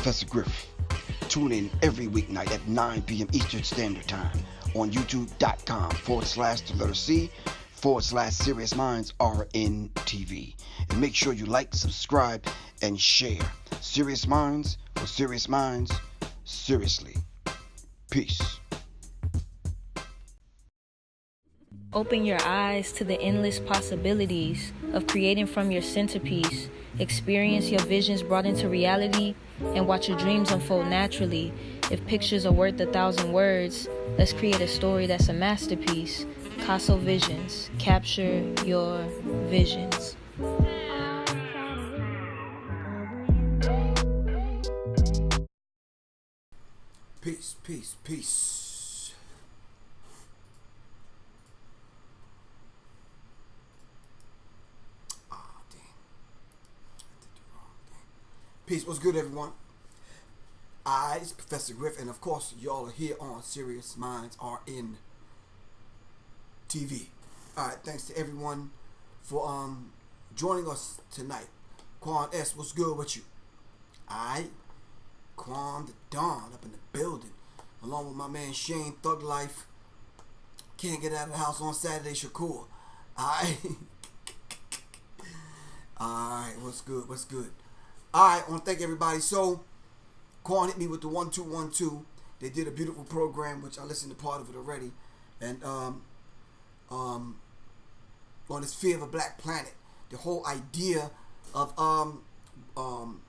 Professor Griff. Tune in every weeknight at 9 p.m. Eastern Standard Time on youtube.com/C/Sirius Mindz RNTV. And make sure you like, subscribe, and share. Sirius Mindz for Sirius Mindz, seriously. Peace. Open your eyes to the endless possibilities of creating from your centerpiece. Experience your visions brought into reality and watch your dreams unfold naturally. If pictures are worth 1,000 words, let's create a story that's a masterpiece. Caso Visions. Capture your visions. Peace, peace, peace. Peace. What's good, everyone? It's Professor Griff, and of course, y'all are here on Sirius Mindz RN TV. All right, thanks to everyone for joining us tonight. Quan S, what's good with you? All right, Quan the Don up in the building, along with my man Shane Thug Life. Can't get out of the house on Saturday, Shakur. All right, all right, what's good? What's good? Alright, I want to thank everybody. So, Quan hit me with the 1212. They did a beautiful program, which I listened to part of it already. And on this fear of a black planet, the whole idea of and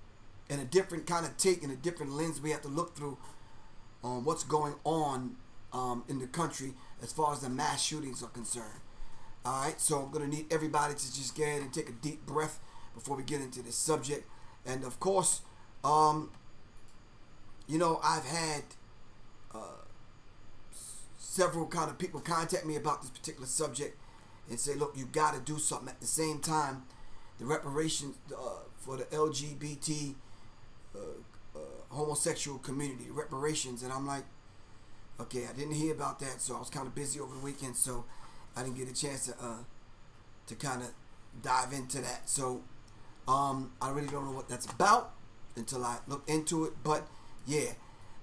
a different kind of take and a different lens we have to look through on what's going on in the country as far as the mass shootings are concerned. Alright, so I'm going to need everybody to just get ahead and take a deep breath before we get into this subject. And of course, I've had several kind of people contact me about this particular subject and say, look, you got to do something. At the same time, the reparations for the LGBT homosexual community, reparations. And I'm like, okay, I didn't hear about that, so I was kind of busy over the weekend, so I didn't get a chance to kind of dive into that. So I really don't know what that's about until I look into it. But yeah,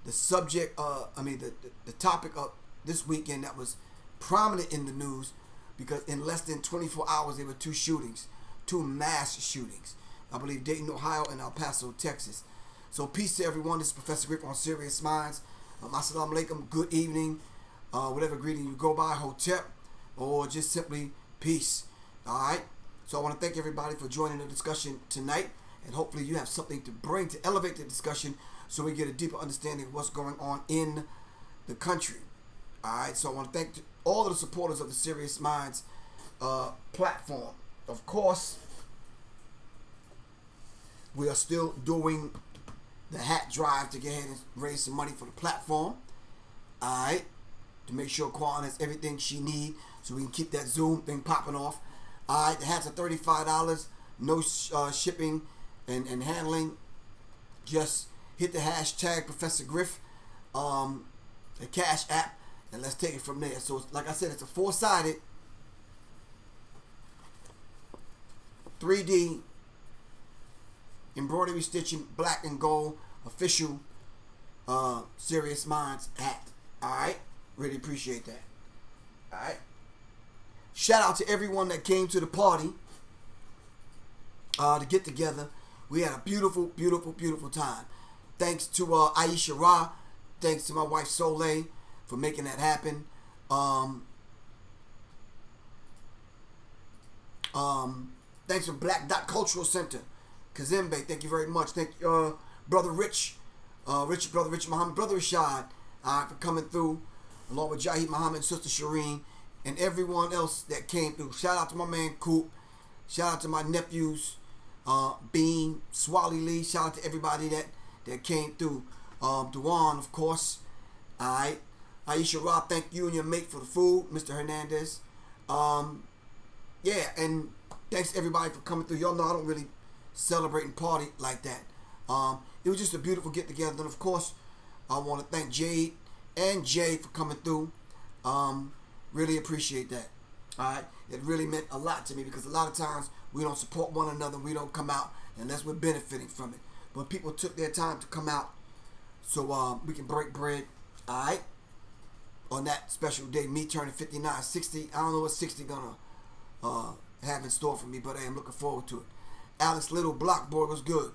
the subject, the topic of this weekend that was prominent in the news, because in less than 24 hours there were two shootings, two mass shootings. I believe Dayton, Ohio, and El Paso, Texas. So peace to everyone. This is Professor Griff on Sirius Mindz. Assalamu alaikum, good evening, whatever greeting you go by, hotep, or just simply peace. All right. So I want to thank everybody for joining the discussion tonight, and hopefully you have something to bring to elevate the discussion so we get a deeper understanding of what's going on in the country. All right, so I want to thank all of the supporters of the Sirius Mindz platform. Of course, we are still doing the hat drive to get ahead and raise some money for the platform. All right, to make sure Quan has everything she needs so we can keep that Zoom thing popping off. Alright, the hats are $35, no shipping and handling. Just hit the hashtag Professor Griff, the Cash App, and let's take it from there. So, like I said, it's a 4-sided 3D embroidery stitching, black and gold, official Sirius Mindz hat. Alright, really appreciate that. Alright. Shout out to everyone that came to the party to get together. We had a beautiful, beautiful, beautiful time. Thanks to Aisha Ra. Thanks to my wife Soleil for making that happen. Thanks to Black Dot Cultural Center. Kazembe, thank you very much. Thank you, Brother Rich. Brother Rich Muhammad. Brother Rashad for coming through. Along with Jahid Muhammad and Sister Shireen. And everyone else that came through. Shout out to my man Coop. Shout out to my nephews, Bean, Swally Lee. Shout out to everybody that came through. Duan, of course. Alright. Aisha Ra, thank you and your mate for the food, Mr. Hernandez. Yeah, and thanks everybody for coming through. Y'all know I don't really celebrate and party like that. It was just a beautiful get together. And of course, I want to thank Jade and Jay for coming through. Really appreciate that. Alright, it really meant a lot to me because a lot of times we don't support one another, we don't come out unless we're benefiting from it. but people took their time to come out so we can break bread. All right. On that special day, me turning 59, 60. I don't know what 60 gonna have in store for me, but I am looking forward to it. Alex Little, Block Boy was good.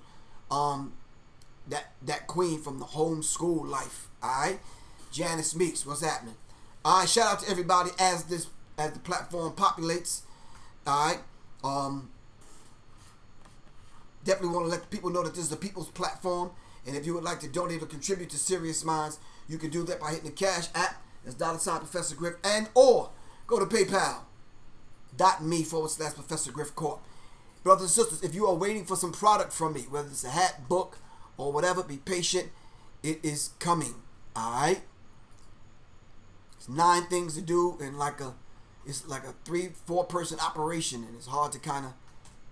That queen from the homeschool life. All right. Janice Meeks, what's happening? All right. Shout out to everybody as the platform populates. All right. Definitely want to let the people know that this is the people's platform, and if you would like to donate or contribute to Sirius Mindz, you can do that by hitting the Cash app. That's $ Professor Griff, and or go to PayPal.me/Professor Griff Corp. Brothers and sisters, if you are waiting for some product from me, whether it's a hat, book, or whatever, be patient. It is coming. All right. It's 9 things to do, and it's like a 3-4 person operation, and it's hard to kind of,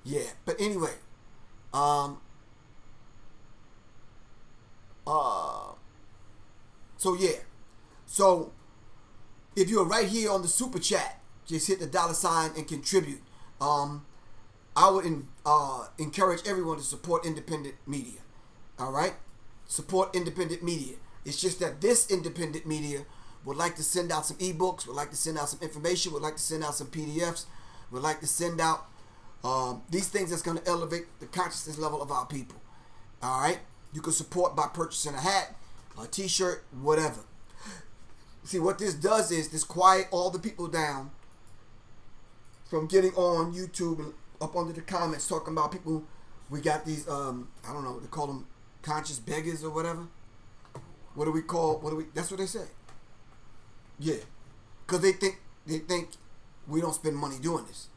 yeah. But anyway, so yeah. So if you're right here on the super chat, just hit the $ and contribute. I would encourage everyone to support independent media. All right, support independent media. It's just that this independent media would like to send out some ebooks, would like to send out some information, would like to send out some PDFs, would like to send out these things that's going to elevate the consciousness level of our people. All right, you can support by purchasing a hat, a t-shirt, whatever. See, what this does is this quiet all the people down from getting on YouTube and up under the comments talking about people. We got these I don't know, they call them conscious beggars or whatever. That's what they say. Yeah, because they think we don't spend money doing this.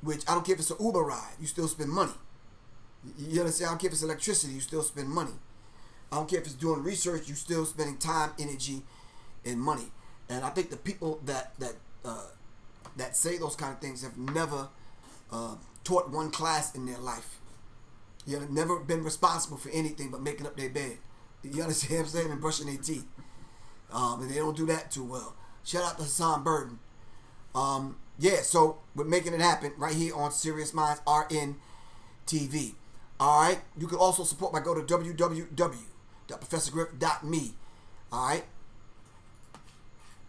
Which, I don't care if it's an Uber ride, you still spend money. You understand? I don't care if it's electricity, you still spend money. I don't care if it's doing research, you still spending time, energy, and money. And I think the people that say those kind of things have never taught one class in their life. You know, never been responsible for anything but making up their bed. You understand what I'm saying? And brushing their teeth. And they don't do that too well. Shout out to Hassan Burton. Yeah, so we're making it happen right here on Sirius Mindz RN TV. All right. You can also support by go to www.professorgriff.me. All right.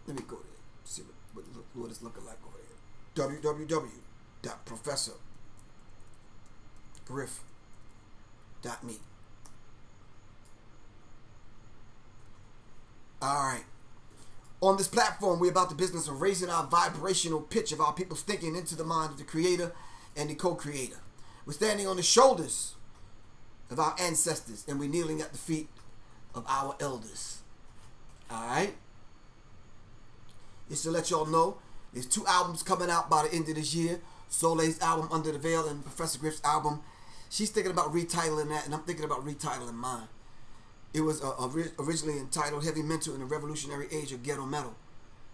Let me go there. See what it's looking like over there. www.professorgriff.me. All right. On this platform, we're about the business of raising our vibrational pitch of our people's thinking into the mind of the creator and the co-creator. We're standing on the shoulders of our ancestors, and we're kneeling at the feet of our elders. All right? Just to let y'all know, there's 2 albums coming out by the end of this year. Soleil's album, Under the Veil, and Professor Griff's album. She's thinking about retitling that, and I'm thinking about retitling mine. It was originally entitled Heavy Mental in the Revolutionary Age of Ghetto Metal,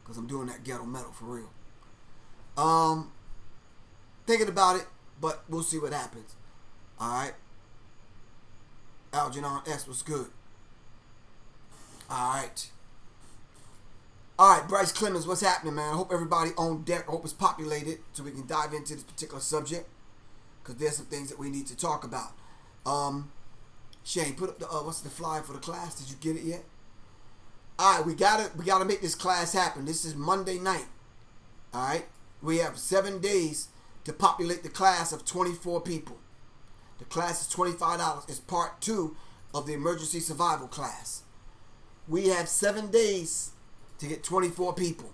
because I'm doing that ghetto metal for real. Thinking about it, but we'll see what happens. All right. Algernon S. was good. All right. All right, Bryce Clemens, what's happening, man? I hope everybody on deck. I hope it's populated so we can dive into this particular subject, because there's some things that we need to talk about. Shane, put up the what's the flyer for the class? Did you get it yet? All right, we gotta make this class happen. This is Monday night. All right, we have 7 days to populate the class of 24 people. The class is $25. It's part 2 of the emergency survival class. We have 7 days to get 24 people.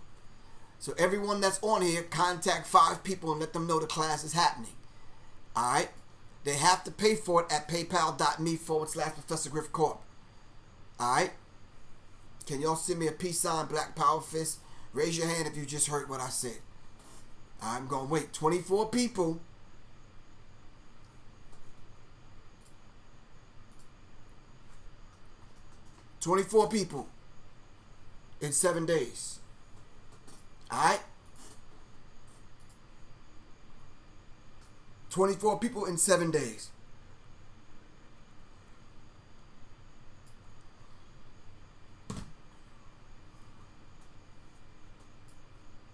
So everyone that's on here, contact 5 people and let them know the class is happening. All right. They have to pay for it at paypal.me/Professor Griff Corp. Alright? Can y'all send me a peace sign, Black Power Fist? Raise your hand if you just heard what I said. I'm going to wait. 24 people. In 7 days. Alright? 24 people in 7 days.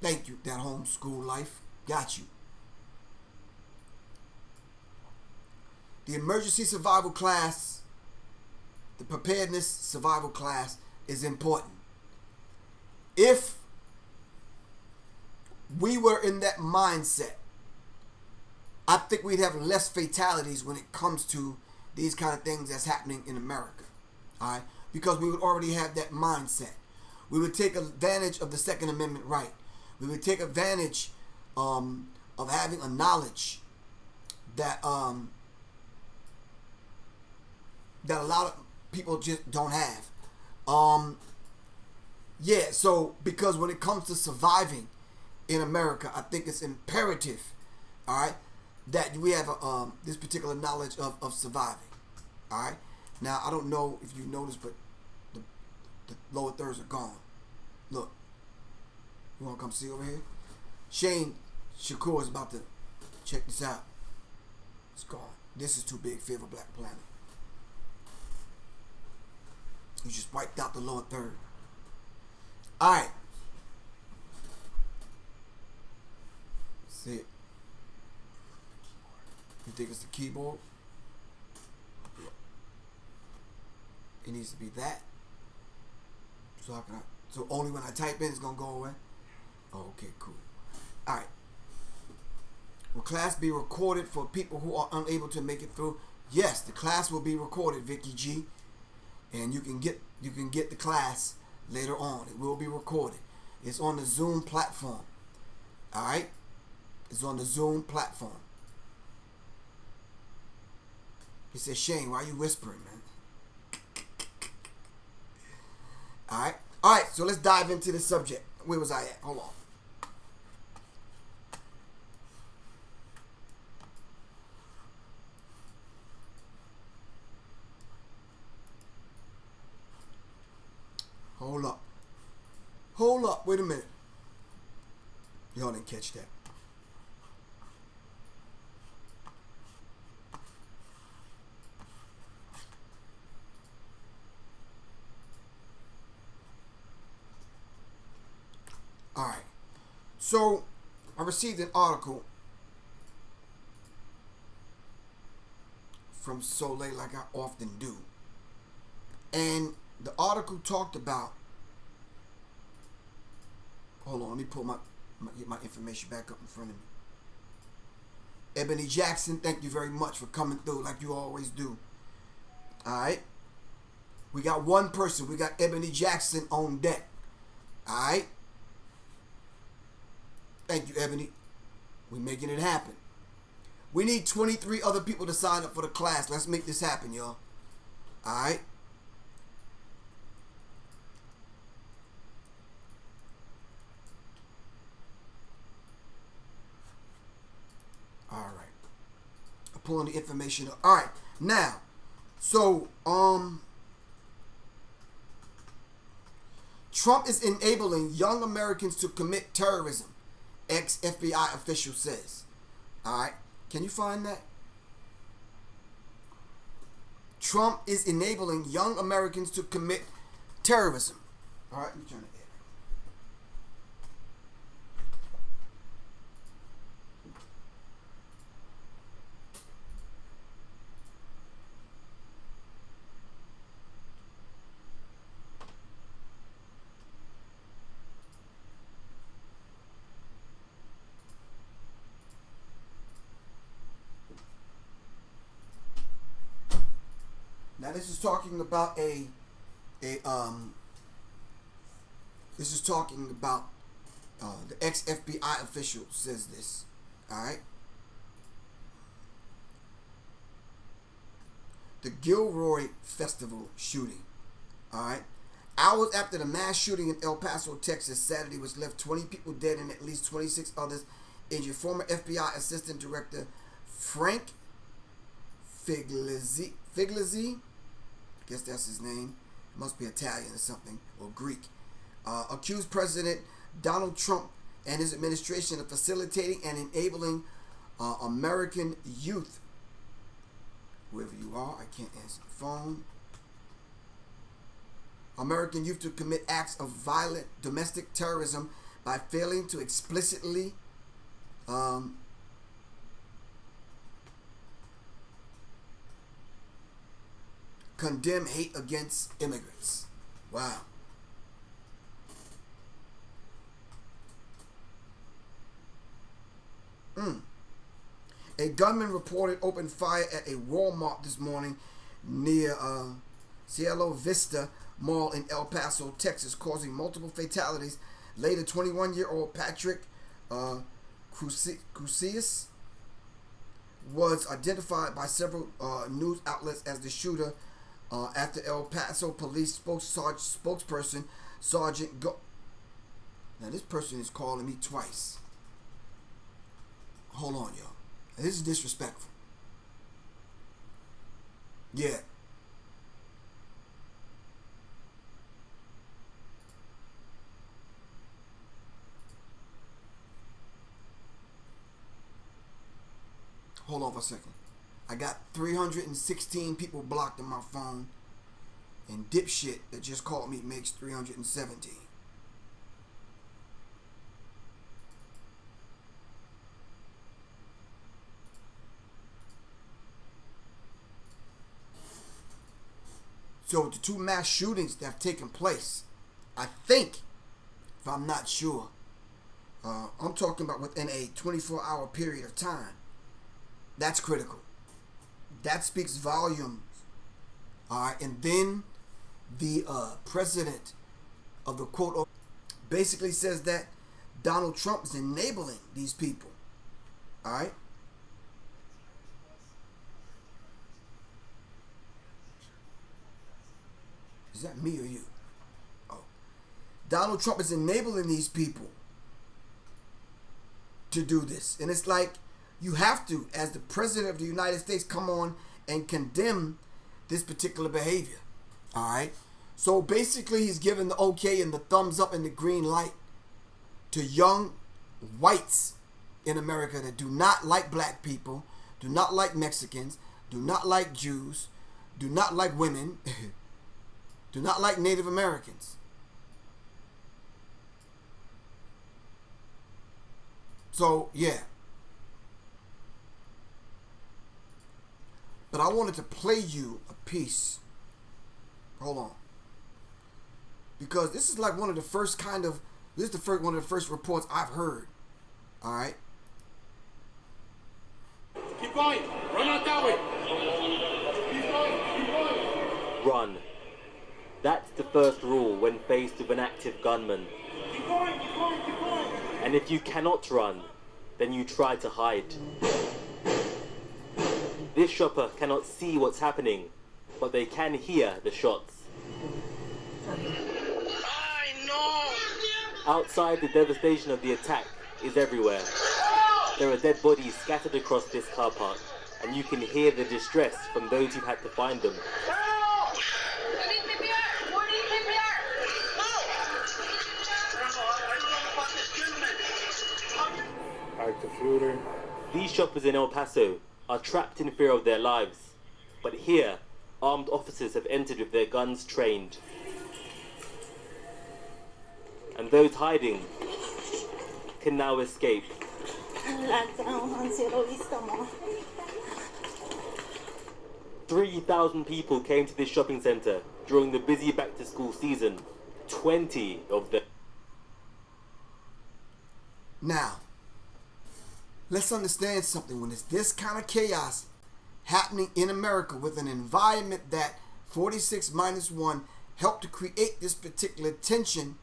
Thank you. That homeschool life got you. The emergency survival class, the preparedness survival class is important. If we were in that mindset, I think we'd have less fatalities when it comes to these kind of things that's happening in America. All right? Because we would already have that mindset. We would take advantage of the Second Amendment right. We would take advantage of having a knowledge that that a lot of people just don't have. Yeah, so because when it comes to surviving in America, I think it's imperative, all right, that we have this particular knowledge of surviving. All right. Now I don't know if you noticed, but the lower thirds are gone. Look, you want to come see over here? Shane Shakur is about to check this out. It's gone. This is too big for a black planet. You just wiped out the lower third. All right. See it. You think it's the keyboard? It needs to be that. So how can I? So only when I type in it's gonna go away. Oh, okay, cool. All right. Will class be recorded for people who are unable to make it through? Yes, the class will be recorded, Vicky G, and you can get the class later on. It will be recorded. It's on the Zoom platform. All right. It's on the Zoom platform. He said, Shane, why are you whispering, man? All right, so let's dive into the subject. Where was I at? Hold on. Hold up, wait a minute. Y'all didn't catch that. All right, so I received an article from Soleil, like I often do, and the article talked about. Hold on, let me pull get my information back up in front of me. Ebony Jackson, thank you very much for coming through like you always do. All right, we got one person. We got Ebony Jackson on deck. All right. Thank you, Ebony. We're making it happen. We need 23 other people to sign up for the class. Let's make this happen, y'all. All right. All right. I'm pulling the information up. All right. Now, so, Trump is enabling young Americans to commit terrorism. Ex-FBI official says. All right. Can you find that? Trump is enabling young Americans to commit terrorism. All right. Let me turn it. Now this is talking about this is talking about the ex-FBI official says this. All right. The Gilroy Festival shooting. All right. Hours after the mass shooting in El Paso, Texas, Saturday, which left 20 people dead and at least 26 others injured, former FBI Assistant Director Frank Figliuzzi, I guess that's his name, must be Italian or something, or Greek, accused President Donald Trump and his administration of facilitating and enabling American youth, whoever you are, I can't answer the phone, American youth to commit acts of violent domestic terrorism by failing to explicitly condemn hate against immigrants. Wow. A gunman reported opened fire at a Walmart this morning near Cielo Vista Mall in El Paso, Texas, causing multiple fatalities. Later, 21-year-old Patrick Crucius was identified by several news outlets as the shooter after El Paso police spokesperson Sergeant Go. Now, this person is calling me twice. Hold on, y'all. This is disrespectful. Yeah. Hold on for a second. I got 316 people blocked on my phone, and dipshit that just called me makes 317. So the two mass shootings that have taken place, I think, if I'm not sure, I'm talking about within a 24-hour period of time. That's critical. That speaks volumes. All right, and then the president of the quote basically says that Donald Trump is enabling these people. All right. Is that me or you? Oh. Donald Trump is enabling these people to do this. And it's like you have to, as the president of the United States, come on and condemn this particular behavior. All right? So basically he's giving the okay and the thumbs up and the green light to young whites in America that do not like black people, do not like Mexicans, do not like Jews, do not like women, do not like Native Americans. So, yeah. But I wanted to play you a piece. Hold on. Because this is like one of the first one of the first reports I've heard. All right. Keep going. Run out that way. Keep going. Keep going. Run. That's the first rule when faced with an active gunman. Keep going. Keep going. Keep going. And if you cannot run, then you try to hide. This shopper cannot see what's happening, but they can hear the shots. I know. Outside, the devastation of the attack is everywhere. There are dead bodies scattered across this car park, and you can hear the distress from those who had to find them. Help! These shoppers in El Paso are trapped in fear of their lives, but here, armed officers have entered with their guns trained. And those hiding can now escape. 3,000 people came to this shopping center during the busy back-to-school season. 20 of them. Now, let's understand something. When it's this kind of chaos happening in America with an environment that 46-1 helped to create this particular tension,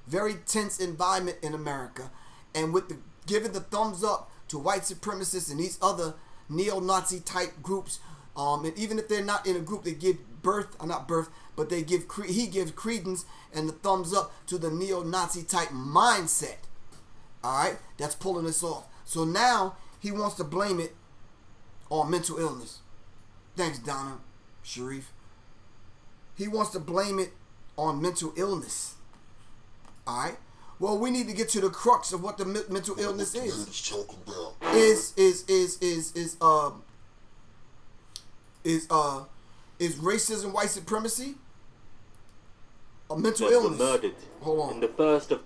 very tense environment in America, and with the giving the thumbs up to white supremacists and these other neo-Nazi type groups, and even if they're not in a group, they give he gives credence and the thumbs up to the neo-Nazi type mindset. All right, that's pulling us off. So now he wants to blame it on mental illness. Thanks, Donna Sharif. He wants to blame it on mental illness. All right. Well, we need to get to the crux of what the mental illness is. Is racism white supremacy? A mental illness. Were murdered. Hold on. In the first of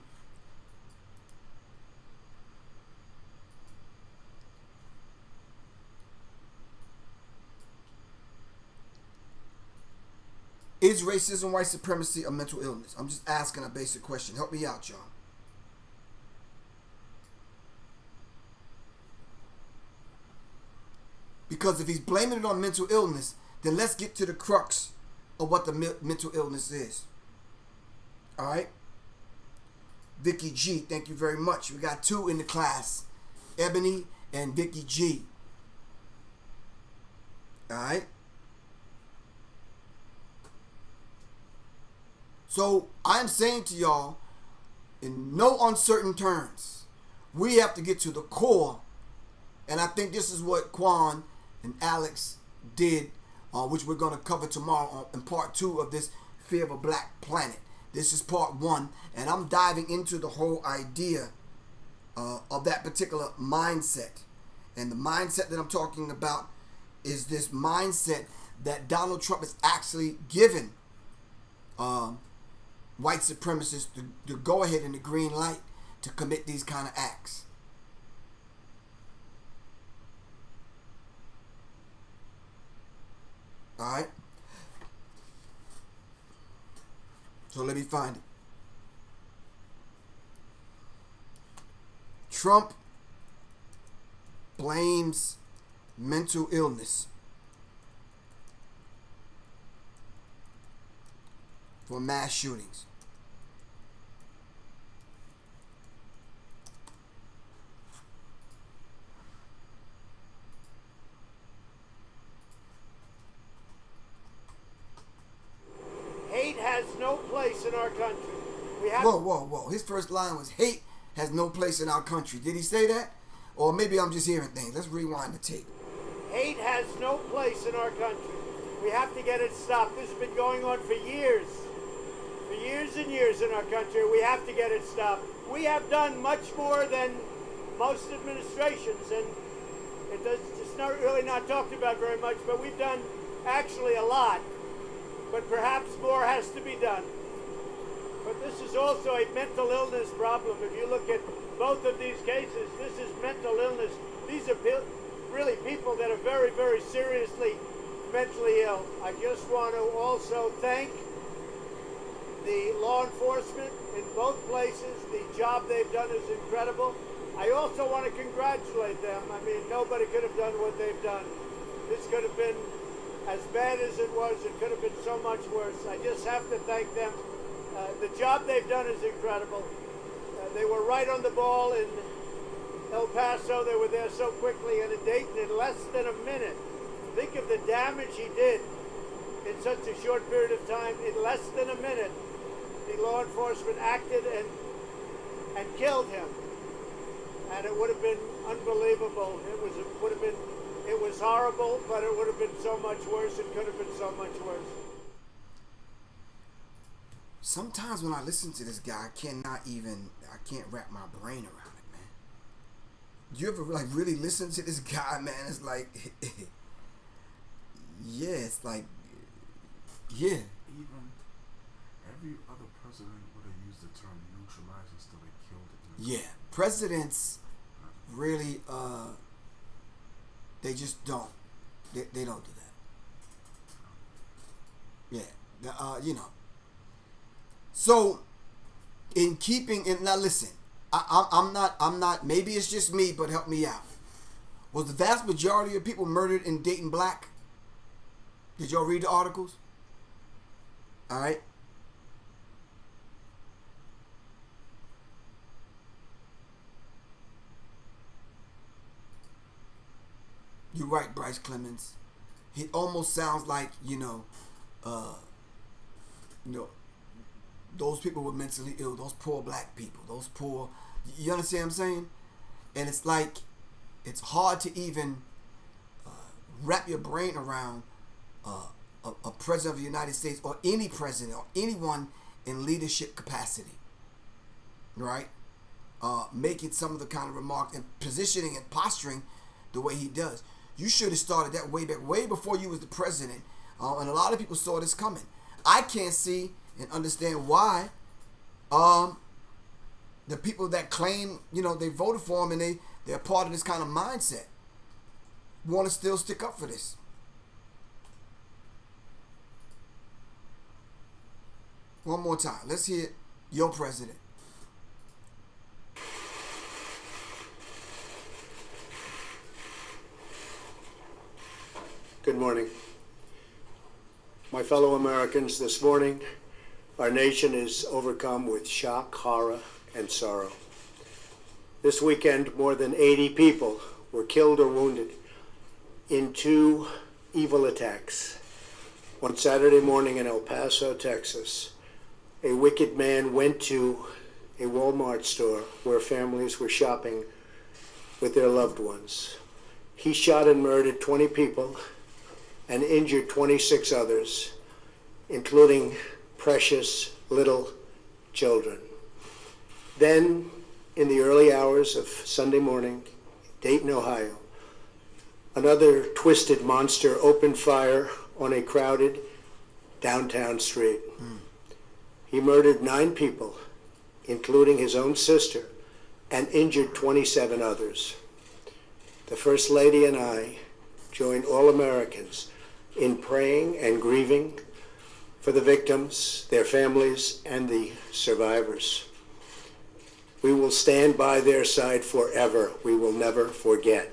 Is racism, white supremacy a mental illness? I'm just asking a basic question. Help me out, y'all. Because if he's blaming it on mental illness, then let's get to the crux of what the mental illness is. All right? Vicky G, thank you very much. We got 2 in the class. Ebony and Vicky G. All right? So I'm saying to y'all, in no uncertain terms, we have to get to the core. And I think this is what Quan and Alex did, which we're going to cover tomorrow in part 2 of this Fear of a Black Planet. This is part 1, and I'm diving into the whole idea of that particular mindset. And the mindset that I'm talking about is this mindset that Donald Trump is actually given white supremacists to go ahead in the green light to commit these kind of acts. All right? So let me find it. Trump blames mental illness for mass shootings. Hate has no place in our country. Whoa. His first line was, hate has no place in our country. Did he say that? Or maybe I'm just hearing things. Let's rewind the tape. Hate has no place in our country. We have to get it stopped. This has been going on for years. For years and years in our country. We have to get it stopped. We have done much more than most administrations, and it's not really not talked about very much, but we've done actually a lot. But perhaps more has to be done. But this is also a mental illness problem. If you look at both of these cases, this is mental illness. These are really people that are very, very seriously mentally ill. I just want to also thank the law enforcement in both places. The job they've done is incredible. I also want to congratulate them. I mean, nobody could have done what they've done. This could have been as bad as it was. It could have been so much worse. I just have to thank them. The job they've done is incredible. They were right on the ball in El Paso. They were there so quickly, and in Dayton in less than a minute. Think of the damage he did in such a short period of time. In less than a minute, the law enforcement acted and killed him. And it would have been unbelievable. It was horrible, but it would have been so much worse. It could have been so much worse. Sometimes when I listen to this guy, I can't wrap my brain around it, man. Do you ever really listen to this guy, man? It's like, yeah, it's like, yeah. Even every other president would have used the term neutralize and still they killed it. Yeah, presidents really, they just don't. They don't do that. Yeah, So, now listen, I'm not, maybe it's just me, but help me out. Was the vast majority of people murdered in Dayton black? Did y'all read the articles? All right. You're right, Bryce Clemens. It almost sounds like, those people were mentally ill, those poor black people, you understand what I'm saying? And it's like, it's hard to even wrap your brain around a president of the United States, or any president, or anyone in leadership capacity, right? Making some of the kind of remarks and positioning and posturing the way he does. You should have started that way back, way before you was the president. And a lot of people saw this coming. I can't see and understand why the people that claim, they voted for him and they're part of this kind of mindset want to still stick up for this. One more time. Let's hear your president. Good morning. My fellow Americans, this morning, our nation is overcome with shock, horror, and sorrow. This weekend, more than 80 people were killed or wounded in two evil attacks. On Saturday morning in El Paso, Texas, a wicked man went to a Walmart store where families were shopping with their loved ones. He shot and murdered 20 people and injured 26 others, including precious little children. Then, in the early hours of Sunday morning, Dayton, Ohio, another twisted monster opened fire on a crowded downtown street. He murdered 9 people, including his own sister, and injured 27 others. The First Lady and I join all Americans in praying and grieving for the victims, their families, and the survivors. We will stand by their side forever. We will never forget.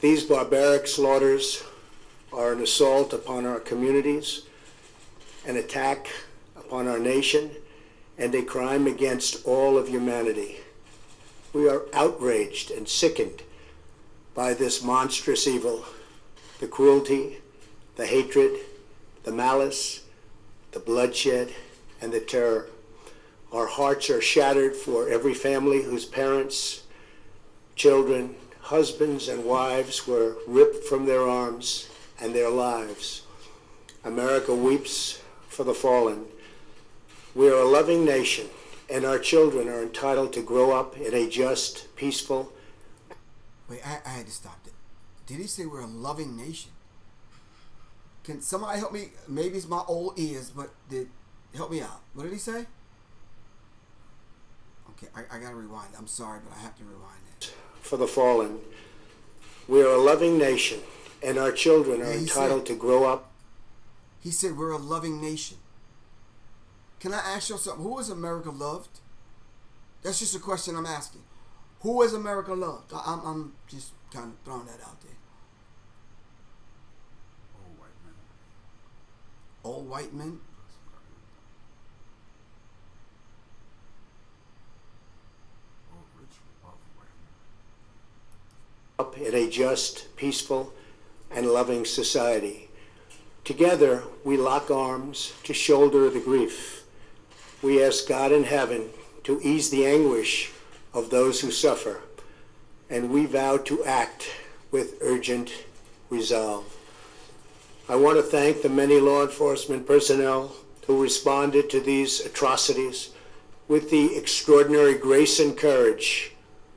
These barbaric slaughters are an assault upon our communities, an attack upon our nation, and a crime against all of humanity. We are outraged and sickened by this monstrous evil, the cruelty, the hatred, the malice, the bloodshed, and the terror. Our hearts are shattered for every family whose parents, children, husbands, and wives were ripped from their arms and their lives. America weeps for the fallen. We are a loving nation, and our children are entitled to grow up in a just, peaceful... Wait, I had to stop it. Did he say we're a loving nation? Can somebody help me? Maybe it's my old ears, but help me out. What did he say? Okay, I gotta rewind. I'm sorry, but I have to rewind it. For the fallen. We are a loving nation, and our children are entitled to grow up. He said we're a loving nation. Can I ask you something? Who is America loved? That's just a question I'm asking. Who is America loved? I'm just kind of throwing that out there. All white men. All white men? All rich, wealthy white men. Up in a just, peaceful, and loving society. Together, we lock arms to shoulder the grief. We ask God in heaven to ease the anguish of those who suffer, and we vow to act with urgent resolve. I want to thank the many law enforcement personnel who responded to these atrocities with the extraordinary grace and courage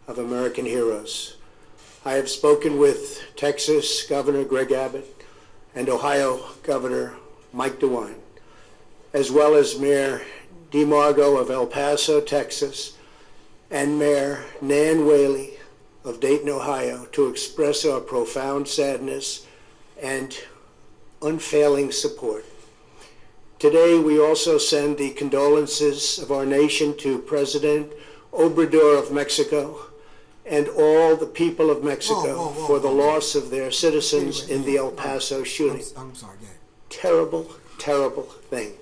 of American heroes. I have spoken with Texas Governor Greg Abbott and Ohio Governor Mike DeWine, as well as Mayor DeMargo of El Paso, Texas, and Mayor Nan Whaley of Dayton, Ohio, to express our profound sadness and unfailing support. Today, we also send the condolences of our nation to President Obrador of Mexico and all the people of Mexico for the loss of their citizens in the El Paso shooting. I'm sorry, go ahead. Terrible, terrible thing.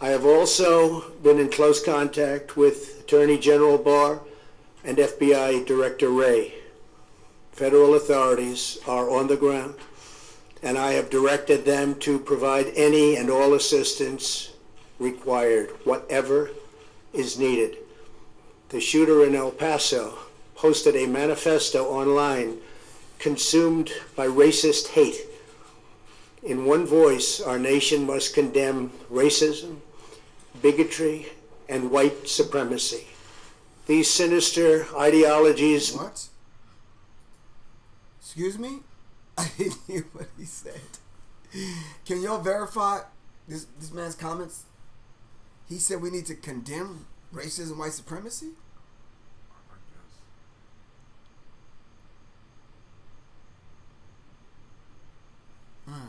I have also been in close contact with Attorney General Barr and FBI Director Wray. Federal authorities are on the ground, and I have directed them to provide any and all assistance required, whatever is needed. The shooter in El Paso posted a manifesto online consumed by racist hate. In one voice, our nation must condemn racism, bigotry, and white supremacy. These sinister ideologies... What? Excuse me? I didn't hear what he said. Can y'all verify this man's comments? He said we need to condemn racism, white supremacy? I guess.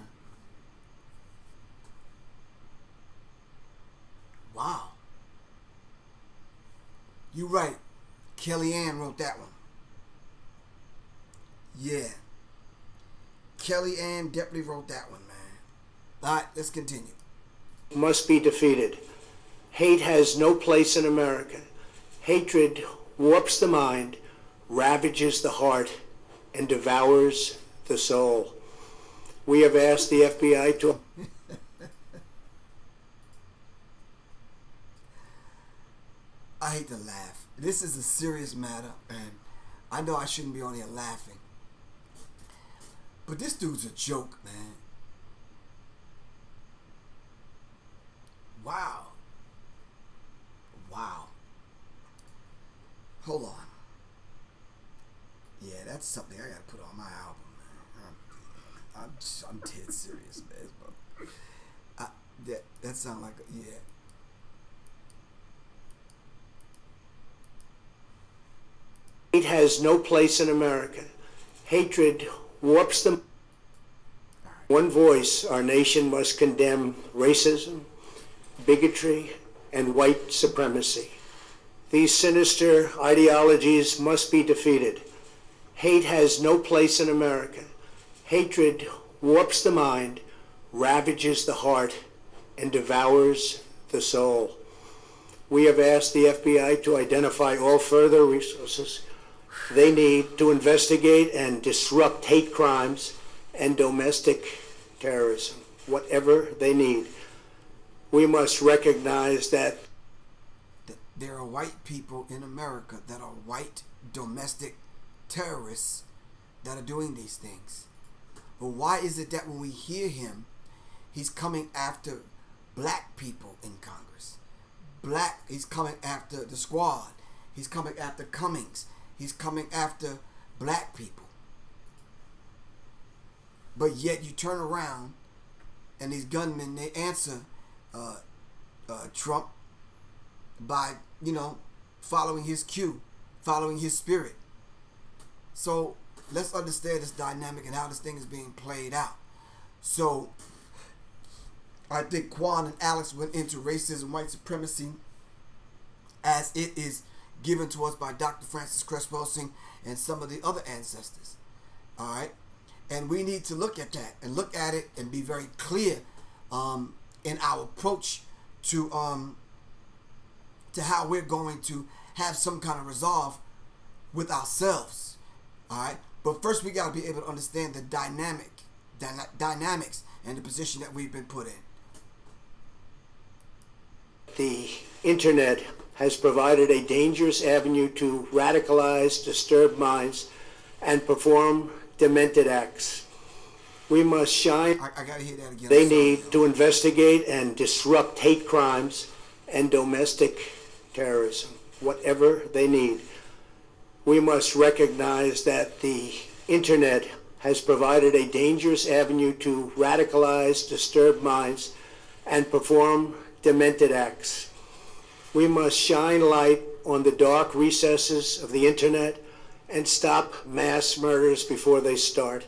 You right. Kellyanne wrote that one. Yeah. Kellyanne definitely wrote that one, man. All right, let's continue. Must be defeated. Hate has no place in America. Hatred warps the mind, ravages the heart, and devours the soul. We have asked the FBI to... I hate to laugh. This is a serious matter, and I know I shouldn't be on here laughing. But this dude's a joke, man. Wow. Wow. Hold on. Yeah, that's something I gotta put on my album, man. I'm dead serious, man. Bro. That sound like yeah. Hate has no place in America. Hatred warps them. One voice, our nation must condemn racism, bigotry, and white supremacy. These sinister ideologies must be defeated. Hate has no place in America. Hatred warps the mind, ravages the heart, and devours the soul. We have asked the FBI to identify all further resources they need to investigate and disrupt hate crimes and domestic terrorism, whatever they need. We must recognize that there are white people in America that are white domestic terrorists that are doing these things. But why is it that when we hear him, he's coming after black people in Congress? He's coming after the Squad. He's coming after Cummings. He's coming after black people. But yet you turn around and these gunmen, they answer Trump by, following his cue, following his spirit. So let's understand this dynamic and how this thing is being played out. So I think Quan and Alex went into racism, white supremacy, as it is given to us by Dr. Francis Cress Welsing and some of the other ancestors. All right? And we need to look at that and look at it and be very clear in our approach to how we're going to have some kind of resolve with ourselves. All right? But first we got to be able to understand the dynamics and the position that we've been put in. the internet has provided a dangerous avenue to radicalize disturbed minds and perform demented acts. We must shine. I gotta hear that again. They need to investigate and disrupt hate crimes and domestic terrorism, whatever they need. We must recognize that the internet has provided a dangerous avenue to radicalize disturbed minds and perform demented acts. We must shine light on the dark recesses of the internet and stop mass murders before they start.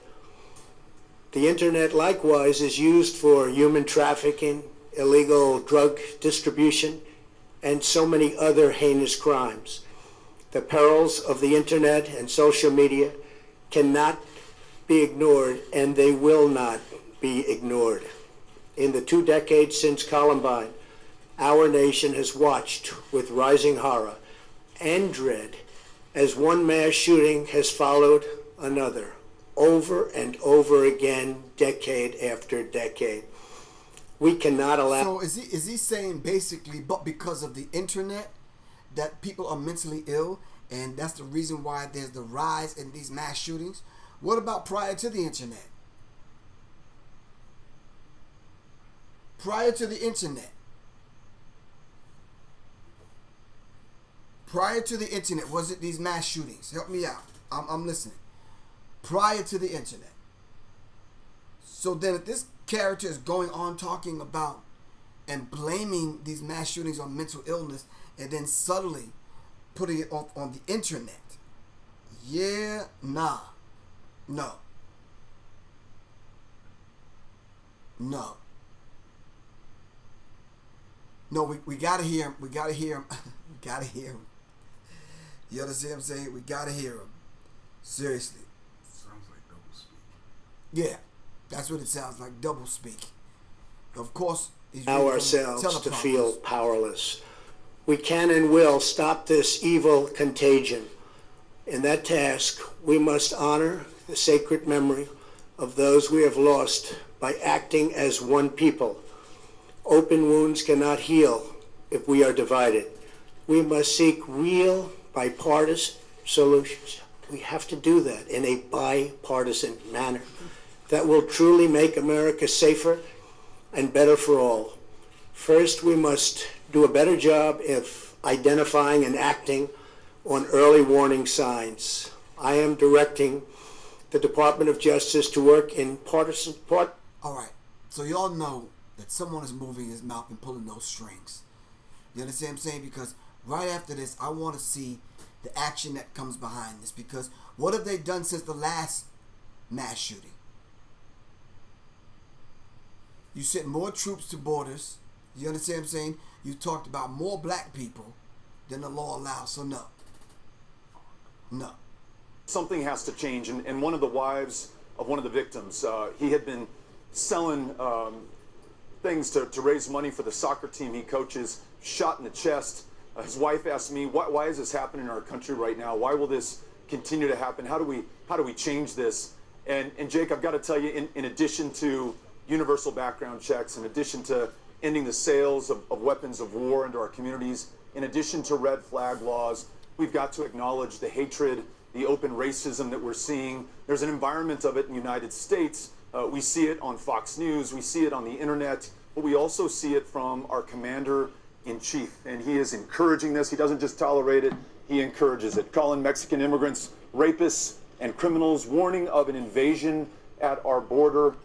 The internet likewise is used for human trafficking, illegal drug distribution, and so many other heinous crimes. The perils of the internet and social media cannot be ignored, and they will not be ignored. In the 2 decades since Columbine, our nation has watched with rising horror and dread as one mass shooting has followed another, over and over again, decade after decade. We cannot allow... So is he saying basically, but because of the internet, that people are mentally ill, and that's the reason why there's the rise in these mass shootings? What about prior to the internet? Prior to the internet. Prior to the internet, was it these mass shootings? Help me out. I'm listening. Prior to the internet. So then if this character is going on talking about and blaming these mass shootings on mental illness and then subtly putting it on the internet, yeah, nah, no, no, no, we gotta hear him, we gotta hear him, we gotta hear him, You understand what I'm saying? We gotta hear him. Seriously. Sounds like double speak. Yeah, that's what it sounds like, double speak. Of course, he's Allow ourselves to feel powerless. We can and will stop this evil contagion. In that task, we must honor the sacred memory of those we have lost by acting as one people. Open wounds cannot heal if we are divided. We must seek real bipartisan solutions. We have to do that in a bipartisan manner that will truly make America safer and better for all. First, we must do a better job of identifying and acting on early warning signs. I am directing the Department of Justice to work in All right, so y'all know that someone is moving his mouth and pulling those strings. You understand what I'm saying? Because right after this, I want to see the action that comes behind this. Because what have they done since the last mass shooting? You sent more troops to borders. You understand what I'm saying? You talked about more black people than the law allows. So no. No. Something has to change. And one of the wives of one of the victims, he had been selling things to raise money for the soccer team he coaches, shot in the chest. His wife asked me, why is this happening in our country right now? Why will this continue to happen? How do we change this? And Jake, I've got to tell you, in addition to universal background checks, in addition to ending the sales of weapons of war into our communities, in addition to red flag laws, we've got to acknowledge the hatred, the open racism that we're seeing. There's an environment of it in the United States. We see it on Fox News, we see it on the internet, but we also see it from our commander-in-chief. And he is encouraging this. He doesn't just tolerate it, he encourages it. Calling Mexican immigrants rapists and criminals, warning of an invasion at our border,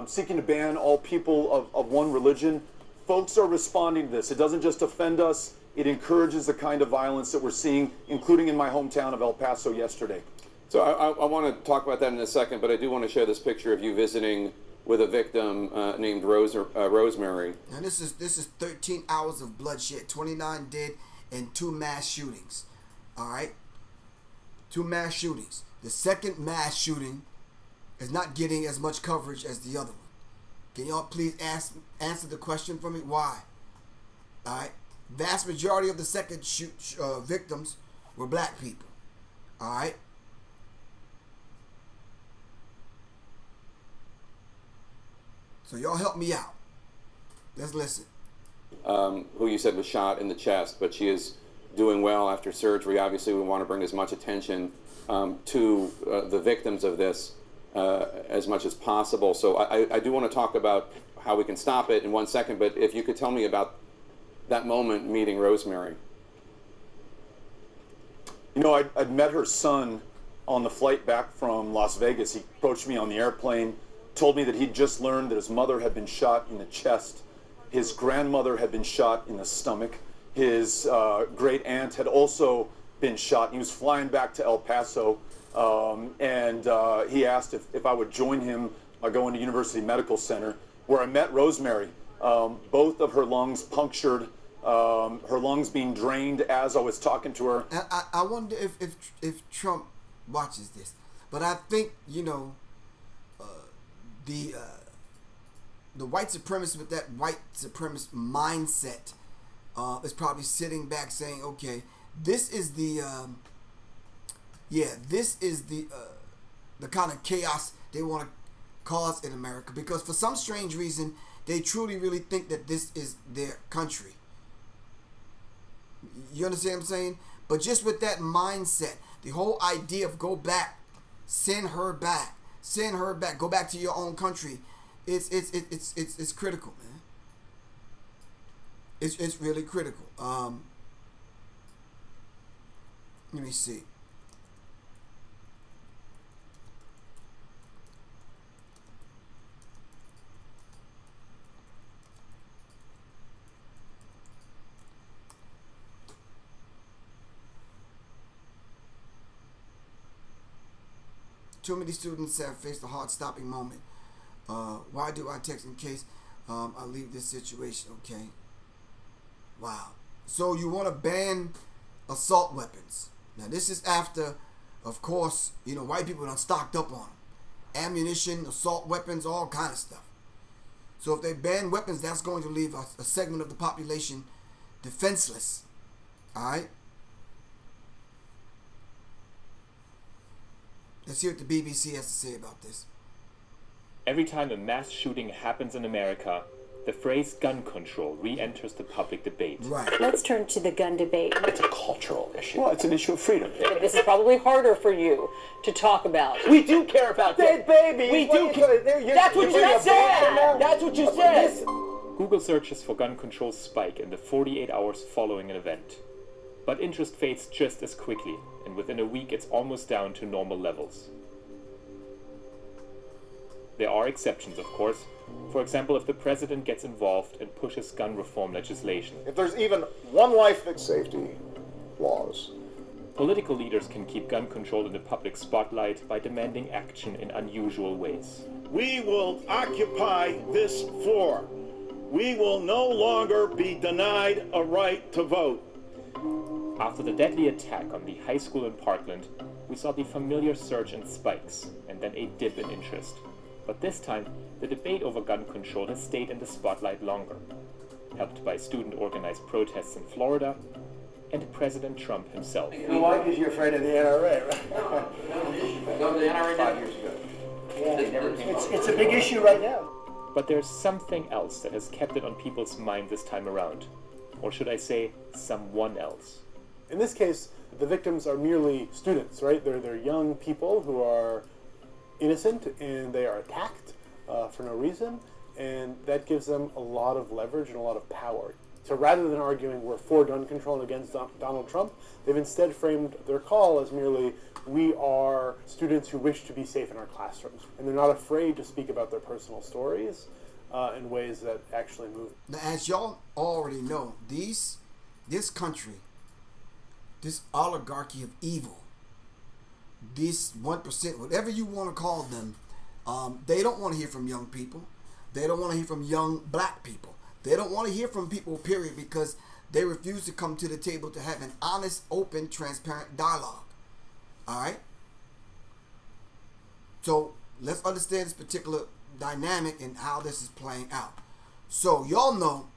seeking to ban all people of one religion. Folks are responding to this. It doesn't just offend us, it encourages the kind of violence that we're seeing, including in my hometown of El Paso yesterday. So I want to talk about that in a second, but I do want to show this picture of you visiting with a victim named Rosemary. And this is 13 hours of bloodshed, 29 dead, and 2 mass shootings. All right, 2 mass shootings. The second mass shooting is not getting as much coverage as the other one. Can y'all please answer the question for me? Why? All right. Vast majority of the second victims were black people. All right. So y'all help me out. Let's listen. Who you said was shot in the chest, but she is doing well after surgery. Obviously, we want to bring as much attention to the victims of this as much as possible. So I do want to talk about how we can stop it in 1 second, but if you could tell me about that moment meeting Rosemary. You know, I'd met her son on the flight back from Las Vegas. He approached me on the airplane, told me that he'd just learned that his mother had been shot in the chest. His grandmother had been shot in the stomach. His great aunt had also been shot. He was flying back to El Paso, and he asked if I would join him by going to University Medical Center, where I met Rosemary. Both of her lungs punctured, her lungs being drained as I was talking to her. I wonder if Trump watches this, but I think, you know, the white supremacist with that white supremacist mindset is probably sitting back saying, okay, this is the kind of chaos they want to cause in America, because for some strange reason they truly really think that this is their country. You understand what I'm saying? But just with that mindset, the whole idea of go back, send her back, go back to your own country, it's critical, man. It's really critical. Let me see. Too many students have faced a heart-stopping moment. Why do I text in case I leave this situation? Okay. Wow. So you want to ban assault weapons? Now this is after, of course, white people done stocked up on them. Ammunition, assault weapons, all kind of stuff. So if they ban weapons, that's going to leave a segment of the population defenseless. Alright? Let's hear what the BBC has to say about this. Every time a mass shooting happens in America, the phrase gun control re-enters the public debate. Right. Let's turn to the gun debate. It's a cultural issue. Well, it's an issue of freedom. This is probably harder for you to talk about. We do care about Dead babies. We do care. That's what you said. That's what you said. Google searches for gun control spike in the 48 hours following an event. But interest fades just as quickly, and within a week it's almost down to normal levels. There are exceptions, of course. For example, if the president gets involved and pushes gun reform legislation. If there's even one life that safety laws. Political leaders can keep gun control in the public spotlight by demanding action in unusual ways. We will occupy this floor. We will no longer be denied a right to vote. After the deadly attack on the high school in Parkland, we saw the familiar surge in spikes and then a dip in interest. But this time, the debate over gun control has stayed in the spotlight longer, helped by student-organized protests in Florida and President Trump himself. Why? Because you're afraid of the NRA, right? Go to the NRA 5 years ago. Yeah. It's a big issue right now. But there's something else that has kept it on people's mind this time around. Or should I say, someone else. In this case, the victims are merely students, right? They're young people who are innocent and they are attacked for no reason, and that gives them a lot of leverage and a lot of power. So rather than arguing we're for gun control and against Donald Trump, they've instead framed their call as merely we are students who wish to be safe in our classrooms, and they're not afraid to speak about their personal stories in ways that actually move. Now, as y'all already know, this country, this oligarchy of evil, this 1%, whatever you want to call them, they don't want to hear from young people. They don't want to hear from young black people. They don't want to hear from people, period, because they refuse to come to the table to have an honest, open, transparent dialogue. All right? So let's understand this particular dynamic and how this is playing out. So y'all know,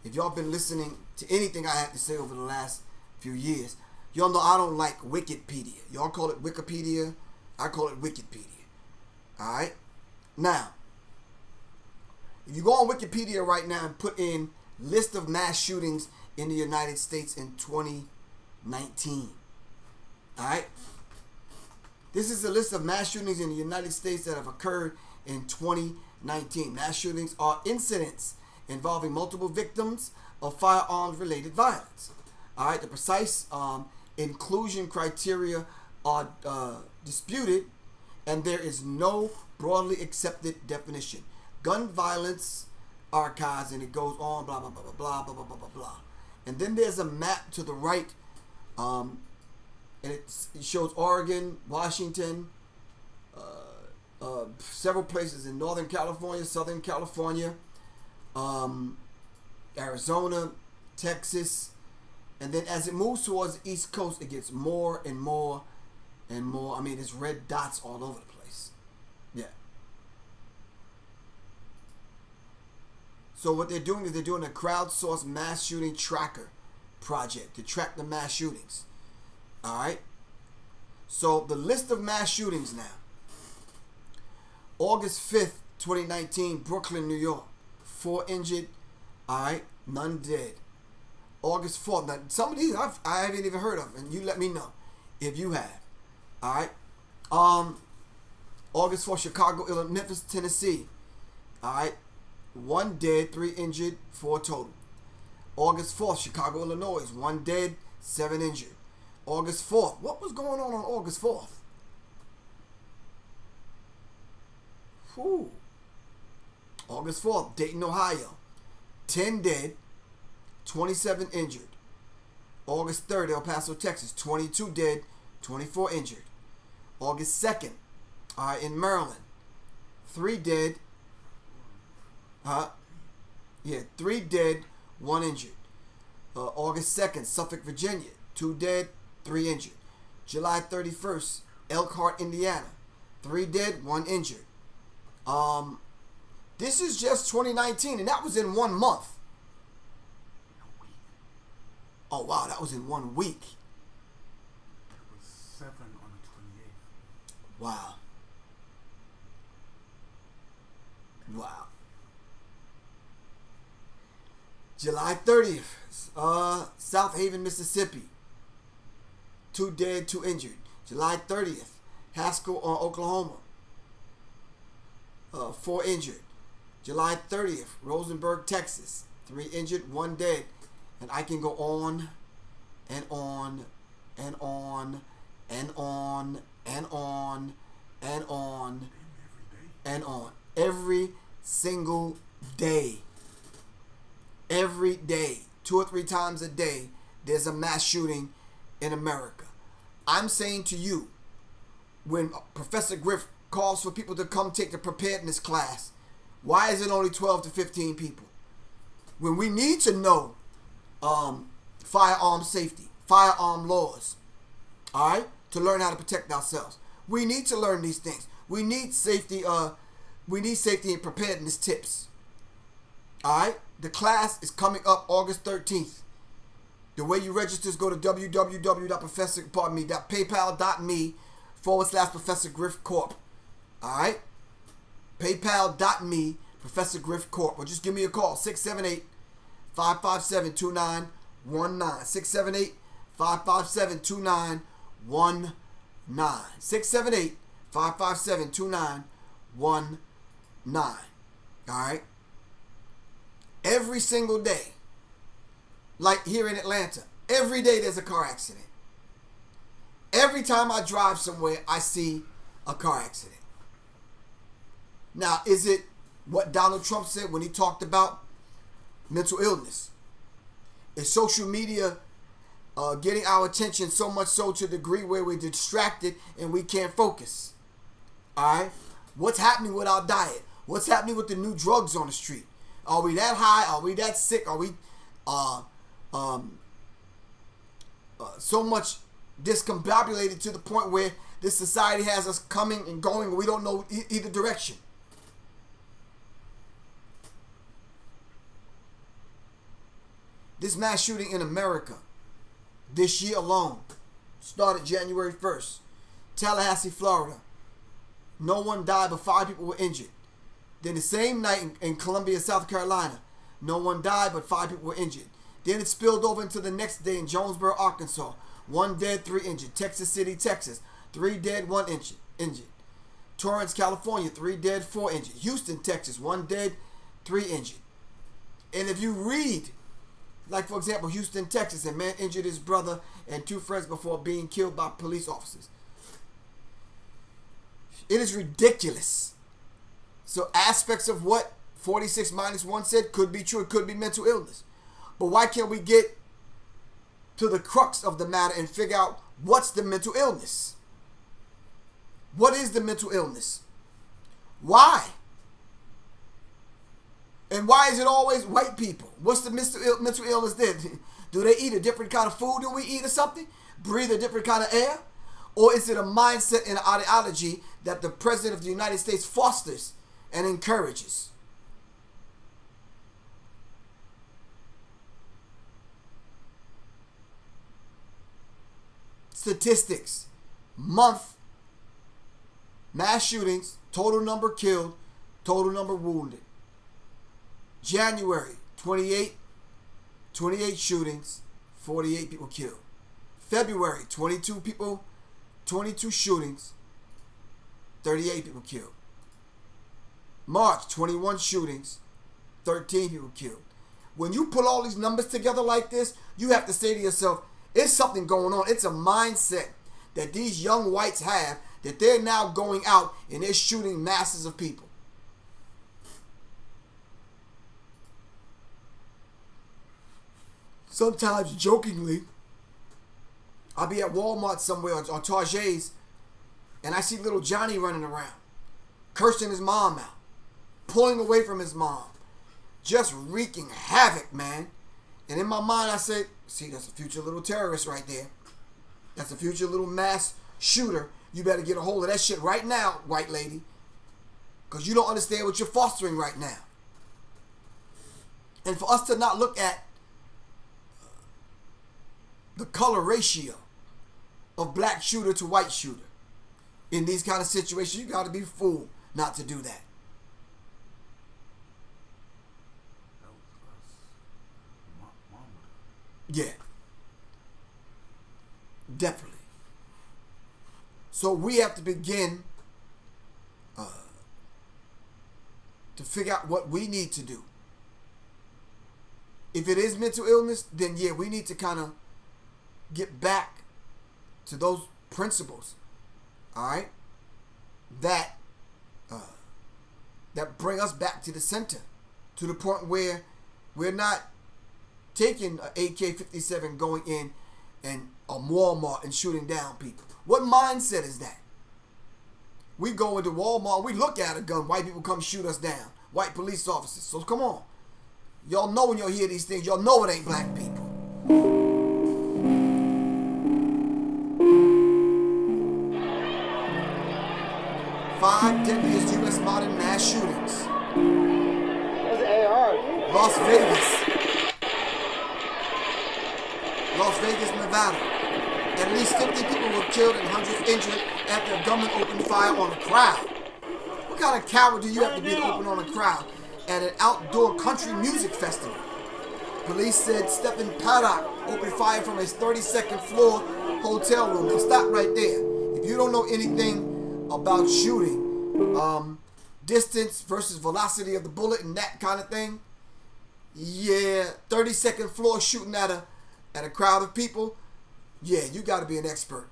if y'all been listening to anything I had to say over the last few years, y'all know I don't like Wikipedia. Y'all call it Wikipedia. I call it Wikipedia. Alright? Now, if you go on Wikipedia right now and put in list of mass shootings in the United States in 2019. Alright? This is a list of mass shootings in the United States that have occurred in 2019. Mass shootings are incidents involving multiple victims of firearms-related violence. Alright, the precise inclusion criteria are disputed, and there is no broadly accepted definition. Gun violence archives, and it goes on, blah, blah, blah, blah, blah, blah, blah, blah, blah, blah. And then there's a map to the right, and it shows Oregon, Washington, several places in Northern California, Southern California, Arizona, Texas, and then as it moves towards the East Coast, it gets more and more and more. I mean, there's red dots all over the place. Yeah. So what they're doing is they're doing a crowdsourced mass shooting tracker project to track the mass shootings. All right. So the list of mass shootings now. August 5th, 2019, Brooklyn, New York. 4 injured. All right. None dead. August 4th. Now, some of these I haven't even heard of, and you let me know if you have. All right. August 4th, Chicago, Illinois, Memphis, Tennessee. All right. 1 dead, 3 injured, 4 total. August 4th, Chicago, Illinois. 1 dead, 7 injured. August 4th. What was going on August 4th? Whew. August 4th, Dayton, Ohio. 10 dead, 27 injured. August 3rd, El Paso, Texas. 22 dead, 24 injured. August 2nd, in Maryland. 3 dead. 3 dead, 1 injured. August 2nd, Suffolk, Virginia. 2 dead, 3 injured. July 31st, Elkhart, Indiana. 3 dead, 1 injured. This is just 2019, and that was in 1 month. Oh, wow, that was in 1 week. It was 7 on the 28th. Wow. Wow. July 30th, South Haven, Mississippi. 2 dead, 2 injured. July 30th, Haskell, Oklahoma. 4 injured. July 30th, Rosenberg, Texas. 3 injured, 1 dead. And I can go on and on and on and on and on and on and on. Every single day. Every day. 2 or 3 times a day, there's a mass shooting in America. I'm saying to you, when Professor Griff calls for people to come take the preparedness class, why is it only 12 to 15 people? When we need to know firearm safety, firearm laws, all right, to learn how to protect ourselves. We need to learn these things. We need safety. We need safety and preparedness tips. All right, the class is coming up August 13th. The way you register is go to paypal.me/Professor Griff Corp. All right, paypal.me Professor Griff Corp. Or just give me a call, 678-557-2919. 678-557-2919. 678-557-2919. All right. Every single day, like here in Atlanta, every day there's a car accident. Every time I drive somewhere, I see a car accident. Now, is it what Donald Trump said when he talked about mental illness? Is social media getting our attention so much so to the degree where we're distracted and we can't focus? All right? What's happening with our diet? What's happening with the new drugs on the street? Are we that high? Are we that sick? Are we so much discombobulated to the point where this society has us coming and going and we don't know either direction? This mass shooting in America this year alone started January 1st. Tallahassee, Florida. No one died, but 5 people were injured. Then the same night in Columbia, South Carolina, no one died, but 5 people were injured. Then it spilled over into the next day in Jonesboro, Arkansas. 1 dead, 3 injured. Texas City, Texas. 3 dead, 1 injured. Torrance, California. 3 dead, 4 injured. Houston, Texas. 1 dead, 3 injured. And if you read, like for example, Houston, Texas, a man injured his brother and 2 friends before being killed by police officers. It is ridiculous. So aspects of what 46-1 said could be true. It could be mental illness. But why can't we get to the crux of the matter and figure out what's the mental illness? What is the mental illness? Why? And why is it always white people? What's the mental illness there? Do they eat a different kind of food than we eat or something? Breathe a different kind of air? Or is it a mindset and ideology that the President of the United States fosters and encourages? Statistics. Month. Mass shootings. Total number killed. Total number wounded. January, 28 shootings, 48 people killed. February, 22 shootings, 38 people killed. March, 21 shootings, 13 people killed. When you put all these numbers together like this, you have to say to yourself, it's something going on. It's a mindset that these young whites have, that they're now going out and they're shooting masses of people. Sometimes jokingly, I'll be at Walmart somewhere or Target's and I see little Johnny running around, cursing his mom out, pulling away from his mom, just wreaking havoc, man. And in my mind I say, see, that's a future little terrorist right there. that's a future little mass shooter, you better get a hold of that shit right now, white lady. Because you don't understand what you're fostering right now. And for us to not look at the color ratio of black shooter to white shooter in these kind of situations, you got to be a fool not to do that. Yeah. Definitely. So we have to begin to figure out what we need to do. If it is mental illness, then yeah, we need to kind of get back to those principles, all right, that bring us back to the center, to the point where we're not taking an AK-57 going in and a Walmart and shooting down people. What mindset is that? We go into Walmart, we look at a gun, white people come shoot us down, white police officers. So come on. Y'all know when y'all hear these things, y'all know it ain't black people. Five deadliest U.S. modern mass shootings. That's AR. Las Vegas, Nevada. At least 50 people were killed and hundreds injured after a gunman opened fire on a crowd. What kind of coward do you have to be to open on a crowd at an outdoor country music festival? Police said Stephen Paddock opened fire from his 32nd floor hotel room. Now stop right there. If you don't know anything about shooting, distance versus velocity of the bullet and that kind of thing, yeah, 32nd floor shooting at a crowd of people, yeah, you got to be an expert.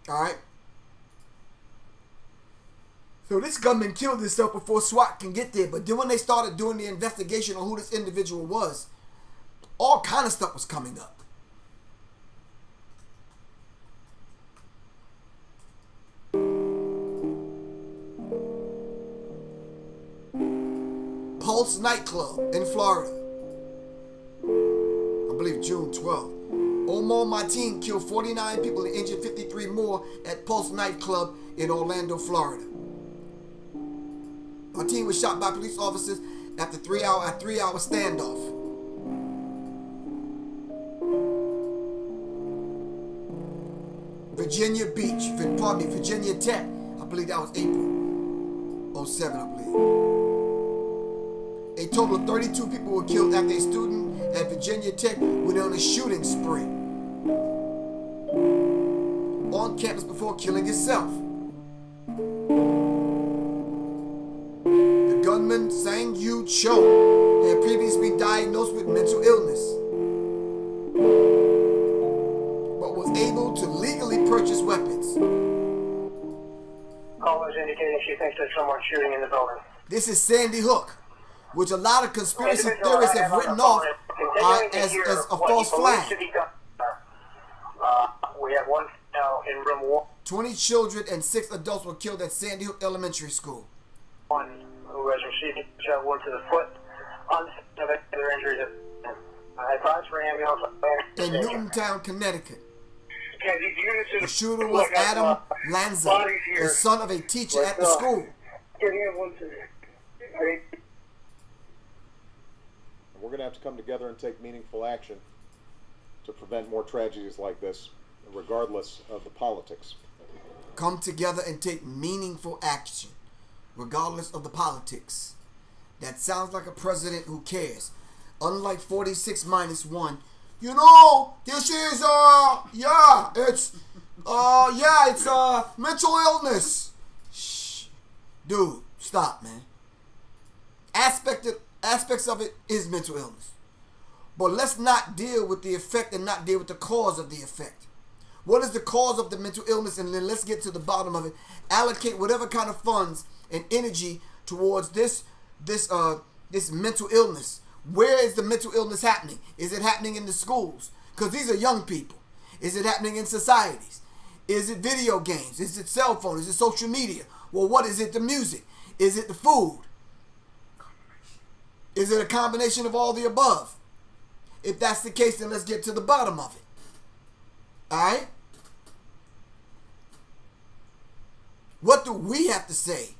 All right. So this gunman killed himself before SWAT can get there. But then when they started doing the investigation on who this individual was, all kind of stuff was coming up. Pulse nightclub in Florida. I believe June 12th. Omar Martin killed 49 people and injured 53 more at Pulse nightclub in Orlando, Florida. Martin was shot by police officers after a three-hour standoff. Virginia Tech. I believe that was April 07, I believe. A total of 32 people were killed after a student at Virginia Tech went on a shooting spree on campus before killing himself. The gunman, Sang Yu Cho, had previously been diagnosed with mental illness, but was able to legally purchase weapons. Callers indicating she thinks there's someone shooting in the building. This is Sandy Hook, which a lot of conspiracy theorists have written off as a false flag. We have one now in room 1. 20 children and 6 adults were killed at Sandy Hook Elementary School. One who has received a shot wound to the foot. Other injuries. Advice for ambulance. In Newtown, Connecticut. Okay, these units the shooter was Adam Lanza, the son of a teacher at the school. We're going to have to come together and take meaningful action to prevent more tragedies like this, regardless of the politics. Come together and take meaningful action, regardless of the politics. That sounds like a president who cares. Unlike 46 minus 1, you know, this is, it's mental illness. Shh. Dude, stop, man. Aspects of it is mental illness. But let's not deal with the effect and not deal with the cause of the effect. What is the cause of the mental illness? And then let's get to the bottom of it. Allocate whatever kind of funds and energy towards this mental illness. Where is the mental illness happening? Is it happening in the schools? Because these are young people. Is it happening in societies? Is it video games? Is it cell phone? Is it social media? Well, what is it? The music? Is it the food? Is it a combination of all the above? If that's the case, then let's get to the bottom of it. Alright? What do we have to say?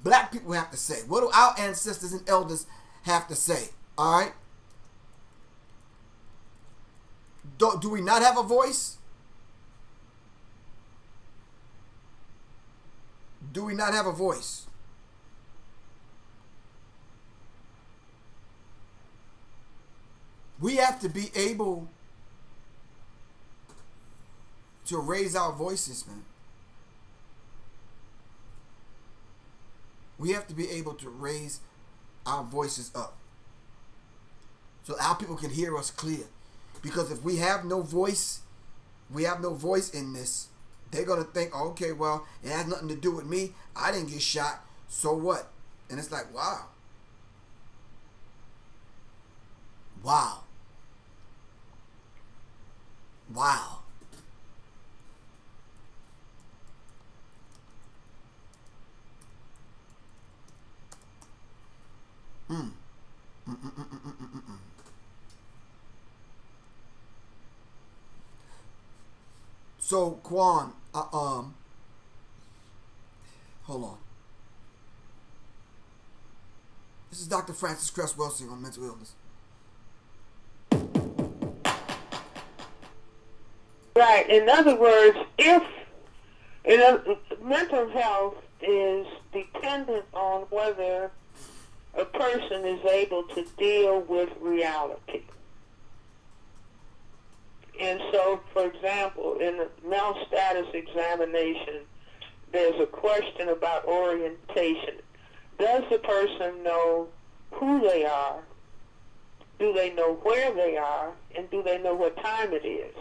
Black people have to say. What do our ancestors and elders have to say? Alright? Do we not have a voice? Do we not have a voice? We have to be able to raise our voices, man. We have to be able to raise our voices up so our people can hear us clear. Because if we have no voice, in this, they're going to think, oh, okay, well, it has nothing to do with me. I didn't get shot. So what? And it's like, wow. Wow. Wow. So, Quan, hold on. This is Dr. Francis Cress Wilson on mental illness. Right. In other words, mental health is dependent on whether a person is able to deal with reality. And so, for example, in the mental status examination, there's a question about orientation. Does the person know who they are? Do they know where they are? And do they know what time it is?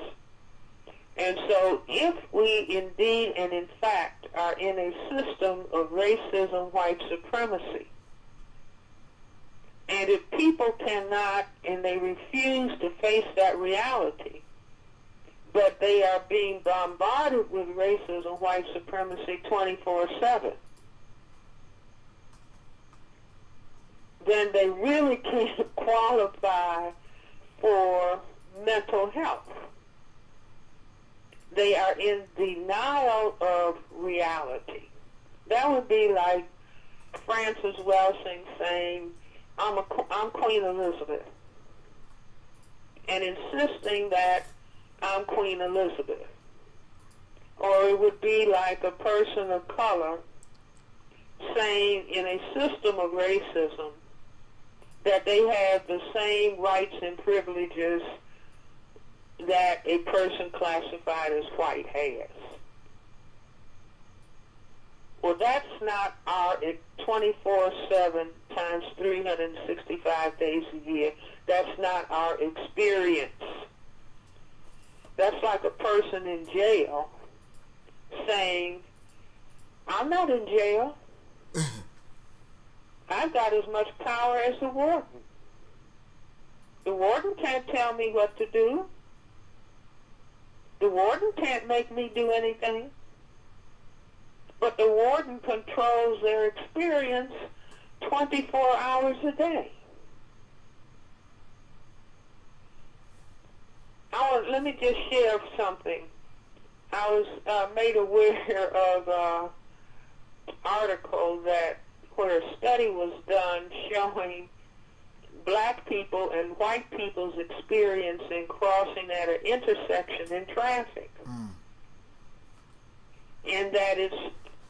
And so if we indeed and in fact are in a system of racism, white supremacy, and if people cannot and they refuse to face that reality, but they are being bombarded with racism, white supremacy 24/7, then they really can't qualify for mental health. They are in denial of reality. That would be like Francis Welsing saying, I'm Queen Elizabeth, and insisting that I'm Queen Elizabeth. Or it would be like a person of color saying in a system of racism that they have the same rights and privileges that a person classified as white has. Well, that's not our 24/7 times 365 days a year. That's not our experience. That's like a person in jail saying, I'm not in jail. I've got as much power as the warden. The warden can't tell me what to do. The warden can't make me do anything. But the warden controls their experience 24 hours a day. Let me just share something. I was made aware of an article where a study was done showing black people and white people's experience in crossing at an intersection in traffic. And that it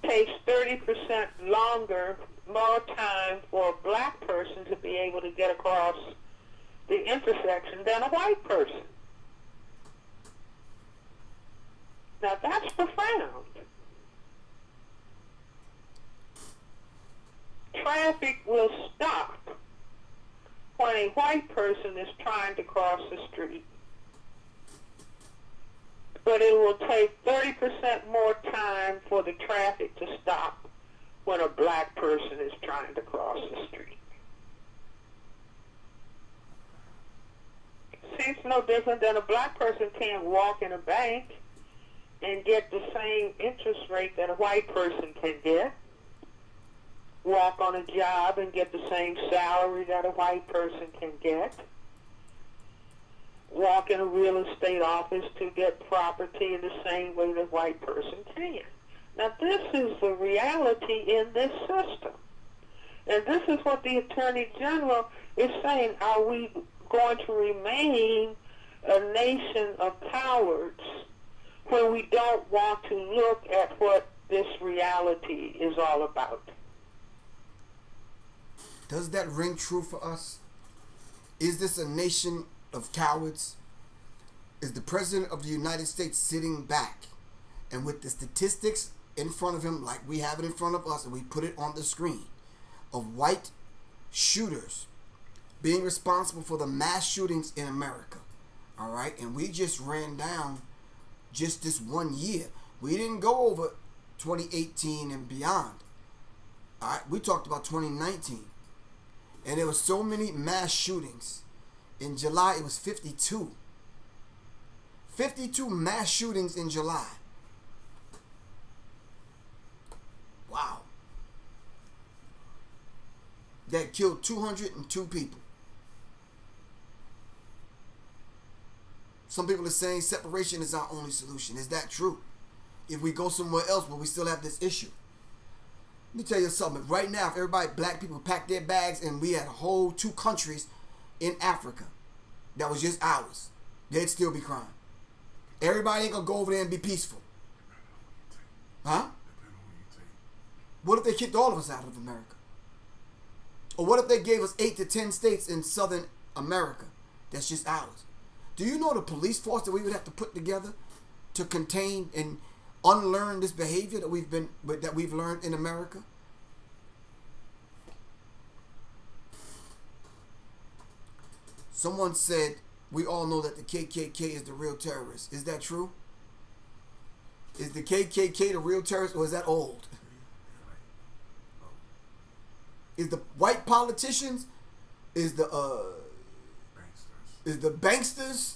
takes 30% longer, more time for a black person to be able to get across the intersection than a white person. Now that's profound. Traffic will stop when a white person is trying to cross the street. But it will take 30% more time for the traffic to stop when a black person is trying to cross the street. Seems no different than a black person can't walk in a bank and get the same interest rate that a white person can get. Walk on a job and get the same salary that a white person can get. walk in a real estate office to get property in the same way the white person can. Now, this is the reality in this system. And this is what the Attorney General is saying. Are we going to remain a nation of cowards when we don't want to look at what this reality is all about? Does that ring true for us? Is this a nation of cowards? Is the President of the United States sitting back and with the statistics in front of him, like we have it in front of us and we put it on the screen, of white shooters being responsible for the mass shootings in America? All right, and we just ran down just this 1 year. We didn't go over 2018 and beyond. All right, we talked about 2019. And there were so many mass shootings. In July, it was 52. 52 mass shootings in July. Wow. That killed 202 people. Some people are saying separation is our only solution. Is that true? If we go somewhere else, will we still have this issue? Let me tell you something. Right now, if everybody, black people, packed their bags and we had a whole 2 countries in Africa that was just ours, they'd still be crying. Everybody ain't gonna go over there and be peaceful. Huh? What if they kicked all of us out of America? Or what if they gave us 8 to 10 states in Southern America that's just ours? Do you know the police force that we would have to put together to contain and unlearn this behavior that we've learned in America? Someone said we all know that the KKK is the real terrorist. Is that true? Is the KKK the real terrorist, or is that old? Is the white politicians, is the banksters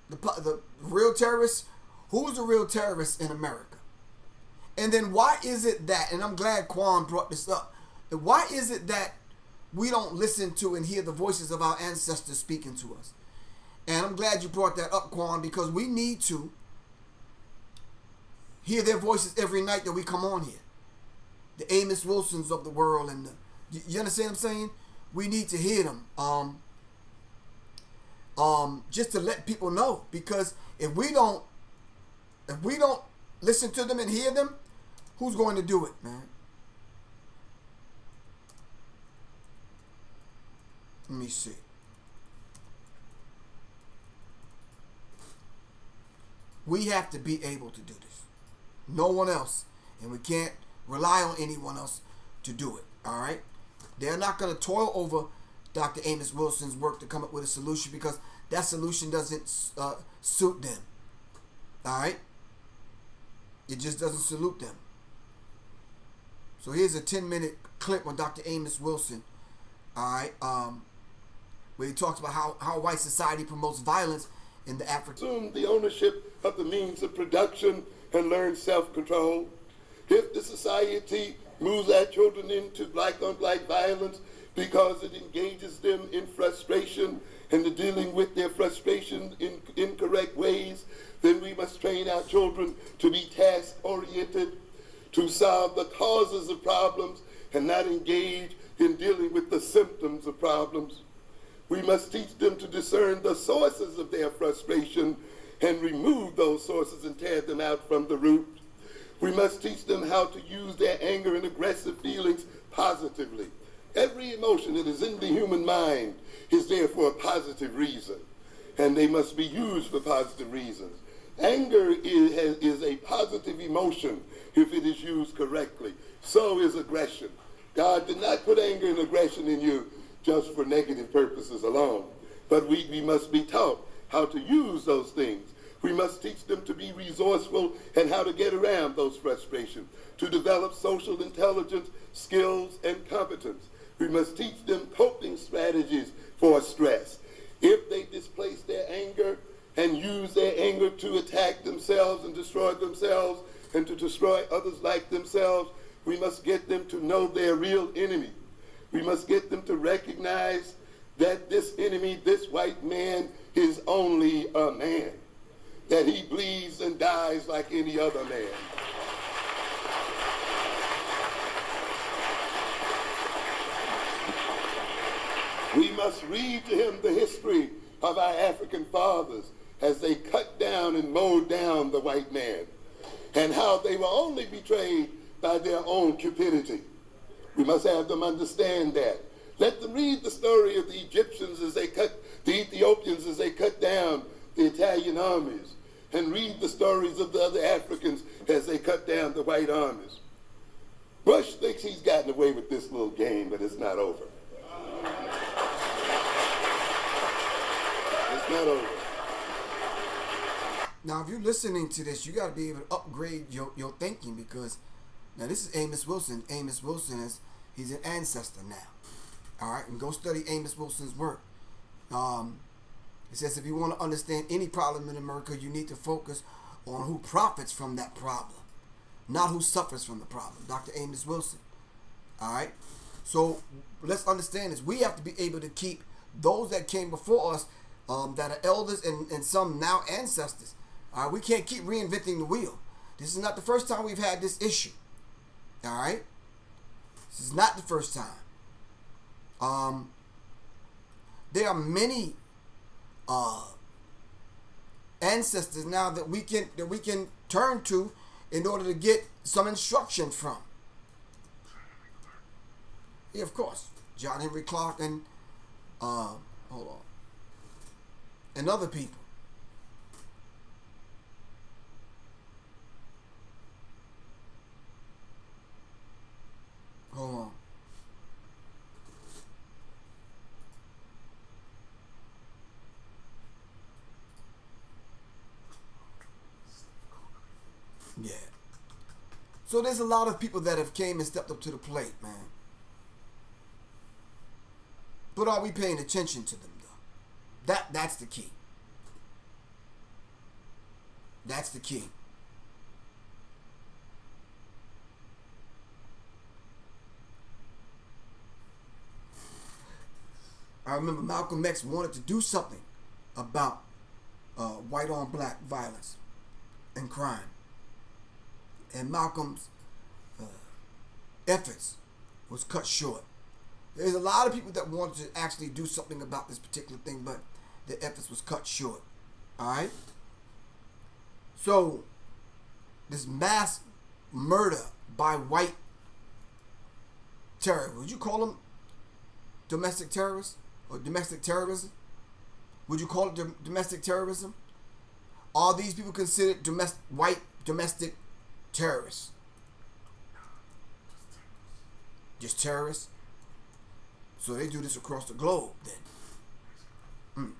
the real terrorists? Who's the real terrorist in America? And then why is it that, and I'm glad Quan brought this up, why is it that we don't listen to and hear the voices of our ancestors speaking to us? And I'm glad you brought that up, Quan, because we need to hear their voices every night that we come on here. The Amos Wilsons of the world, and you understand what I'm saying? We need to hear them. Just to let people know, because if we don't listen to them and hear them, who's going to do it, man? Let me see. We have to be able to do this. No one else. And we can't rely on anyone else to do it. All right? They're not going to toil over Dr. Amos Wilson's work to come up with a solution, because that solution doesn't suit them. All right? It just doesn't salute them. So here's a 10-minute clip on Dr. Amos Wilson, all right, where he talks about how white society promotes violence in the African. Assume the ownership of the means of production and learn self-control. If the society moves our children into black-on-black violence because it engages them in frustration and the dealing with their frustration in incorrect ways, then we must train our children to be task-oriented, to solve the causes of problems and not engage in dealing with the symptoms of problems. We must teach them to discern the sources of their frustration and remove those sources and tear them out from the root. We must teach them how to use their anger and aggressive feelings positively. Every emotion that is in the human mind is there for a positive reason, and they must be used for positive reasons. Anger is a positive emotion if it is used correctly. So is aggression. God did not put anger and aggression in you just for negative purposes alone, but we must be taught how to use those things. We must teach them to be resourceful and how to get around those frustrations, to develop social intelligence, skills, and competence. We must teach them coping strategies for stress. If they displace their anger and use their anger to attack themselves and destroy themselves and to destroy others like themselves, we must get them to know their real enemy. We must get them to recognize that this enemy, this white man, is only a man, that he bleeds and dies like any other man. We must read to him the history of our African fathers as they cut down and mowed down the white man, and how they were only betrayed by their own cupidity. We must have them understand that. Let them read the story of the Egyptians as they cut, the Ethiopians as they cut down the Italian armies, and read the stories of the other Africans as they cut down the white armies. Bush thinks he's gotten away with this little game, but it's not over. It's not over. Now, if you're listening to this, you got to be able to upgrade your thinking, because now this is Amos Wilson. Amos Wilson he's an ancestor now. All right, and go study Amos Wilson's work. It says if you want to understand any problem in America, you need to focus on who profits from that problem, not who suffers from the problem. Dr. Amos Wilson. All right, so let's understand this. We have to be able to keep those that came before us, that are elders and some now ancestors. All right, we can't keep reinventing the wheel. This is not the first time we've had this issue. All right, this is not the first time. There are many ancestors now that we can turn to in order to get some instruction from. Yeah, of course, John Henry Clark and and other people. Hold on. Yeah. So there's a lot of people that have came and stepped up to the plate, man. But are we paying attention to them, though? That's the key. That's the key. I remember Malcolm X wanted to do something about white on black violence and crime. And Malcolm's efforts was cut short. There's a lot of people that wanted to actually do something about this particular thing, but their efforts was cut short. Alright? So, this mass murder by white terrorists, would you call them domestic terrorists? Or domestic terrorism? Would you call it domestic terrorism? Are these people considered white domestic terrorists? Just terrorists? So they do this across the globe then.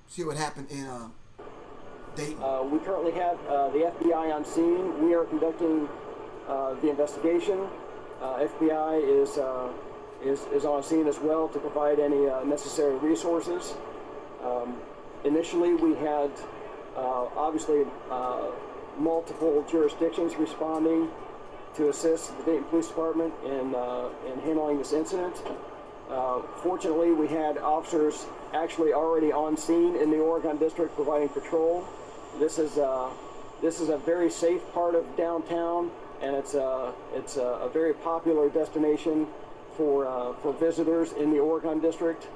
See what happened in Dayton. We currently have the FBI on scene. We are conducting the investigation. FBI is on scene as well to provide any necessary resources. Initially, we had obviously multiple jurisdictions responding to assist the Dayton Police Department in handling this incident. Fortunately, we had officers actually already on scene in the Oregon District providing patrol. This is a very safe part of downtown, and it's a very popular destination for visitors in the Oregon District.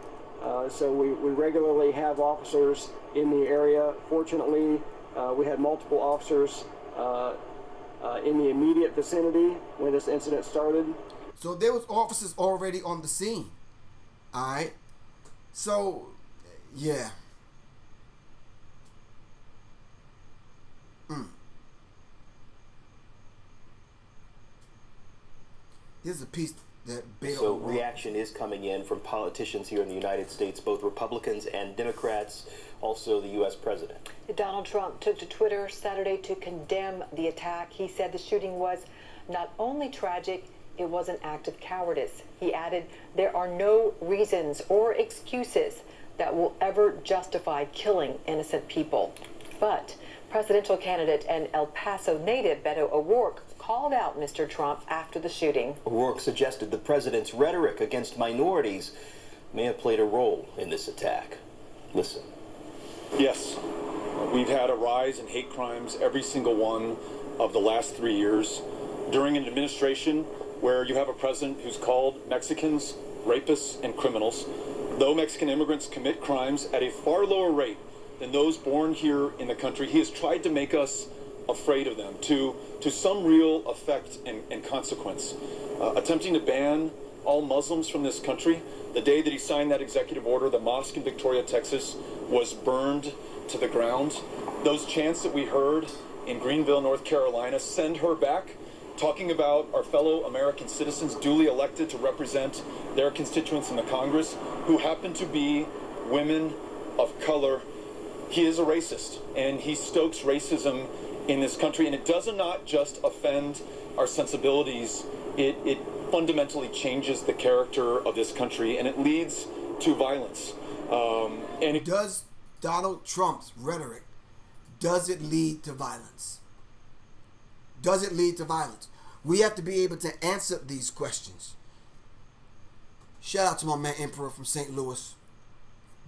So we regularly have officers in the area. Fortunately, we had multiple officers in the immediate vicinity when this incident started. So there was officers already on the scene. All right. So, yeah. Here's a piece that So reaction is coming in from politicians here in the United States, both Republicans and Democrats, also the U.S. president. Donald Trump took to Twitter Saturday to condemn the attack. He said the shooting was not only tragic, it was an act of cowardice. He added, there are no reasons or excuses that will ever justify killing innocent people. But presidential candidate and El Paso native Beto O'Rourke called out Mr. Trump after the shooting. O'Rourke suggested the president's rhetoric against minorities may have played a role in this attack. Listen. Yes, we've had a rise in hate crimes every single one of the last 3 years. During an administration where you have a president who's called Mexicans rapists and criminals, though Mexican immigrants commit crimes at a far lower rate than those born here in the country, he has tried to make us afraid of them to some real effect and consequence. Attempting to ban all Muslims from this country. The day that he signed that executive order, the mosque in Victoria, Texas was burned to the ground. Those chants that we heard in Greenville, North Carolina, send her back, talking about our fellow American citizens duly elected to represent their constituents in the Congress, who happen to be women of color. He is a racist, and he stokes racism in this country, and it does not just offend our sensibilities, it fundamentally changes the character of this country, and it leads to violence. And does Donald Trump's rhetoric, does it lead to violence? Does it lead to violence? We have to be able to answer these questions. Shout out to my man Emperor from St. Louis.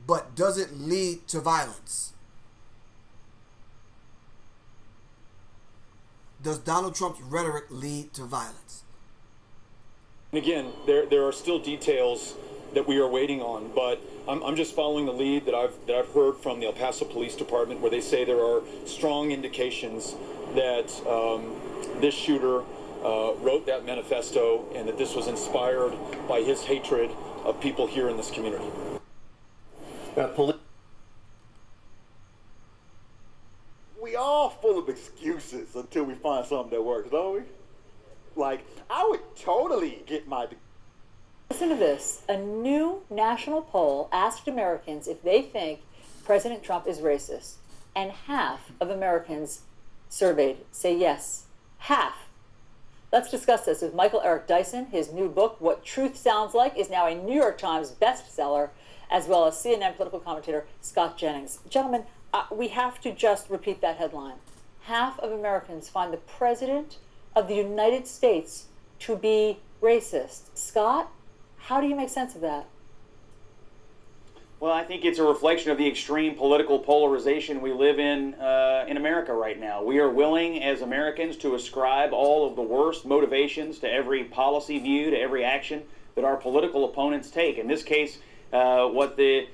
But does it lead to violence? Does Donald Trump's rhetoric lead to violence? And again, there are still details that we are waiting on, but I'm just following the lead that I've heard from the El Paso Police Department, where they say there are strong indications that this shooter wrote that manifesto and that this was inspired by his hatred of people here in this community. We all full of excuses until we find something that works, don't we? Like, I would totally get my... Listen to this. A new national poll asked Americans if they think President Trump is racist, and half of Americans surveyed say yes. Half. Let's discuss this with Michael Eric Dyson. His new book, What Truth Sounds Like, is now a New York Times bestseller, as well as CNN political commentator Scott Jennings. Gentlemen, we have to just repeat that headline. Half of Americans find the President of the United States to be racist. Scott, how do you make sense of that? Well, I think it's a reflection of the extreme political polarization we live in America right now. We are willing as Americans to ascribe all of the worst motivations to every policy view, to every action that our political opponents take. In this case, what the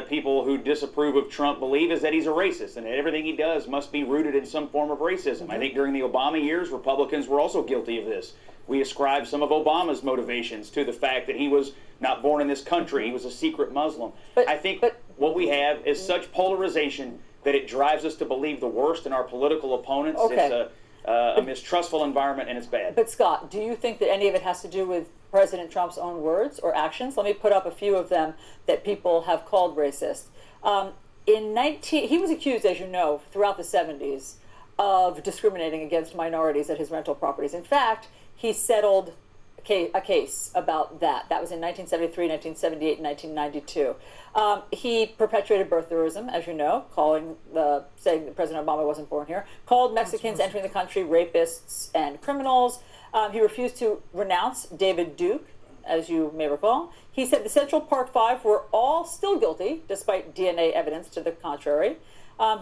people who disapprove of Trump believe is that he's a racist and that everything he does must be rooted in some form of racism. I think during the Obama years, Republicans were also guilty of this. We ascribe some of Obama's motivations to the fact that he was not born in this country. He was a secret Muslim. I think what we have is such polarization that it drives us to believe the worst in our political opponents. Okay. It's a mistrustful environment, and it's bad. But Scott, do you think that any of it has to do with President Trump's own words or actions? Let me put up a few of them that people have called racist. He was accused, as you know, throughout the 70s of discriminating against minorities at his rental properties. In fact, he settled a case about that. That was in 1973, 1978, and 1992. He perpetuated birtherism, as you know, saying that President Obama wasn't born here, called Mexicans entering the country rapists and criminals. He refused to renounce David Duke, as you may recall. He said the Central Park Five were all still guilty, despite DNA evidence to the contrary.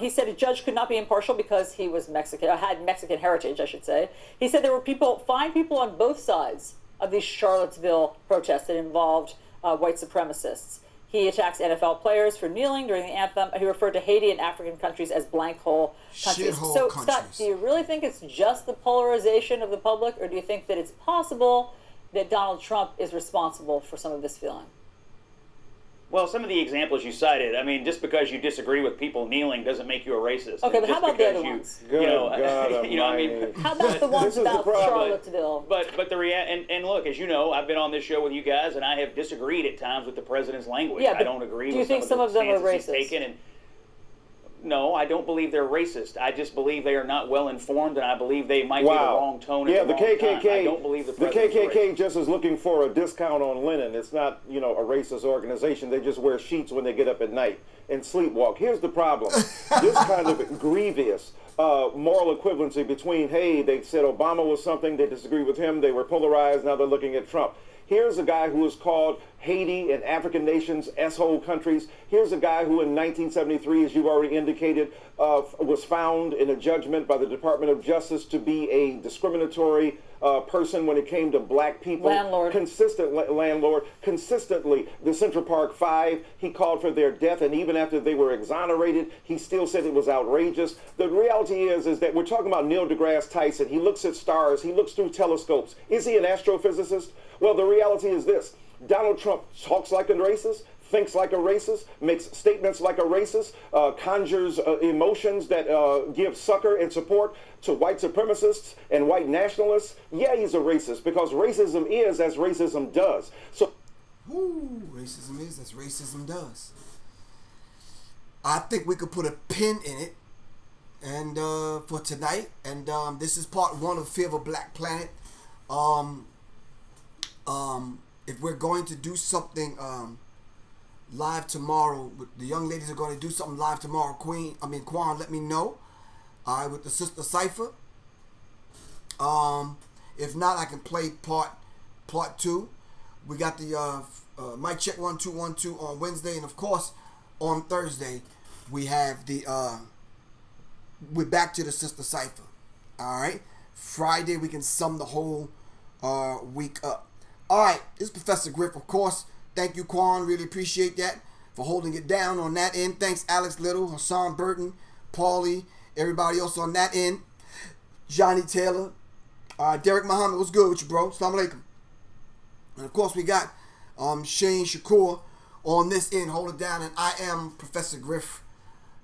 He said a judge could not be impartial because he was Mexican, had Mexican heritage, I should say. He said there were fine people on both sides of these Charlottesville protests that involved white supremacists. He attacks NFL players for kneeling during the anthem. He referred to Haiti and African countries as blank hole countries. So, Scott, do you really think it's just the polarization of the public, or do you think that it's possible that Donald Trump is responsible for some of this feeling? Well, some of the examples you cited, I mean, just because you disagree with people kneeling doesn't make you a racist. Okay, but how about the other ones? How about the ones about Charlottesville? But and look, as you know, I've been on this show with you guys, and I have disagreed at times with the president's language. Yeah, I don't agree. Do you think some of them are racist? No, I don't believe they're racist. I just believe they are not well informed, and I believe they might be the wrong tone at the wrong KKK, time. I don't believe the KKK just is looking for a discount on linen. It's not, a racist organization. They just wear sheets when they get up at night and sleepwalk. Here's the problem. This kind of grievous moral equivalency between, hey, they said Obama was something, they disagree with him, they were polarized, now they're looking at Trump. Here's a guy who is called Haiti and African nations, S-hole countries. Here's a guy who in 1973, as you've already indicated, was found in a judgment by the Department of Justice to be a discriminatory person when it came to black people. Landlord. Landlord. Consistently, the Central Park Five, he called for their death, and even after they were exonerated, he still said it was outrageous. The reality is that we're talking about Neil deGrasse Tyson. He looks at stars. He looks through telescopes. Is he an astrophysicist? Well, the reality is this. Donald Trump talks like a racist, thinks like a racist, makes statements like a racist, conjures emotions that give succor and support to white supremacists and white nationalists. Yeah, he's a racist, because racism is as racism does. So, racism is as racism does. I think we could put a pin in it, and for tonight. And this is part 1 of Fear of a Black Planet. If we're going to do something live tomorrow, the young ladies are going to do something live tomorrow. Quan, let me know. All right, with the Sister Cypher. If not, I can play part 2. We got the mic check 1 2 1 2 on Wednesday, and of course on Thursday we have the we're back to the Sister Cypher. All right, Friday we can sum the whole week up. All right, this is Professor Griff, of course. Thank you, Quan. Really appreciate that for holding it down on that end. Thanks, Alex Little, Hassan Burton, Paulie, everybody else on that end. Johnny Taylor, Derek Muhammad, what's good with you, bro? Assalamu alaikum. And of course, we got Shane Shakur on this end, hold it down. And I am Professor Griff,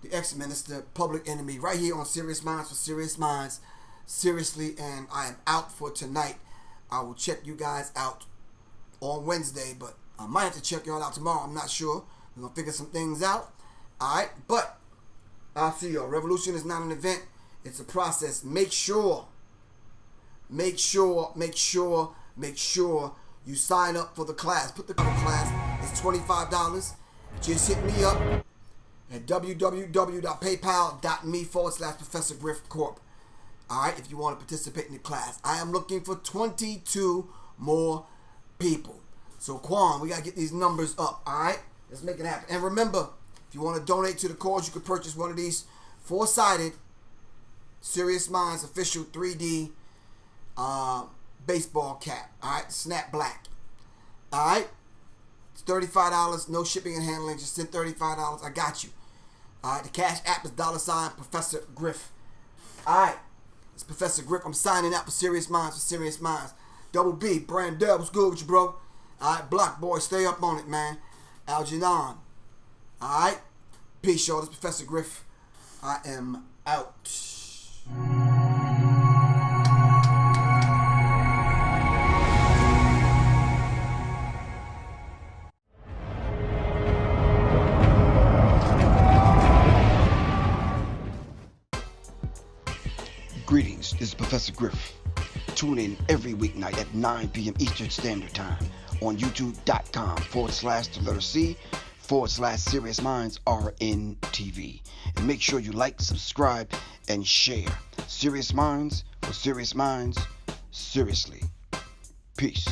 the ex-minister, public enemy, right here on Sirius Mindz for Sirius Mindz. Seriously, and I am out for tonight. I will check you guys out on Wednesday, but I might have to check y'all out tomorrow. I'm not sure. We're going to figure some things out. All right, but I'll see y'all. Revolution is not an event. It's a process. Make sure you sign up for the class. Put the class. It's $25. Just hit me up at www.paypal.me/Professor Griff Corp. All right, if you want to participate in the class. I am looking for 22 more people. So, Quan, we got to get these numbers up, all right? Let's make it happen. And remember, if you want to donate to the cause, you can purchase one of these 4-sided Sirius Mindz official 3D baseball cap, all right? Snap black, all right? It's $35, no shipping and handling. Just send $35. I got you. All right, the cash app is $ Professor Griff. All right, it's Professor Griff. I'm signing out for Sirius Mindz. Double B, Brandel, what's good with you, bro? All right, Block Boy, stay up on it, man. Algernon. All right, peace, y'all. This is Professor Griff. I am out. Greetings, this is Professor Griff. Tune in every weeknight at 9 p.m. Eastern Standard Time on youtube.com/C/Sirius Mindz RNTV. And make sure you like, subscribe, and share. Sirius Mindz for Sirius Mindz, seriously. Peace.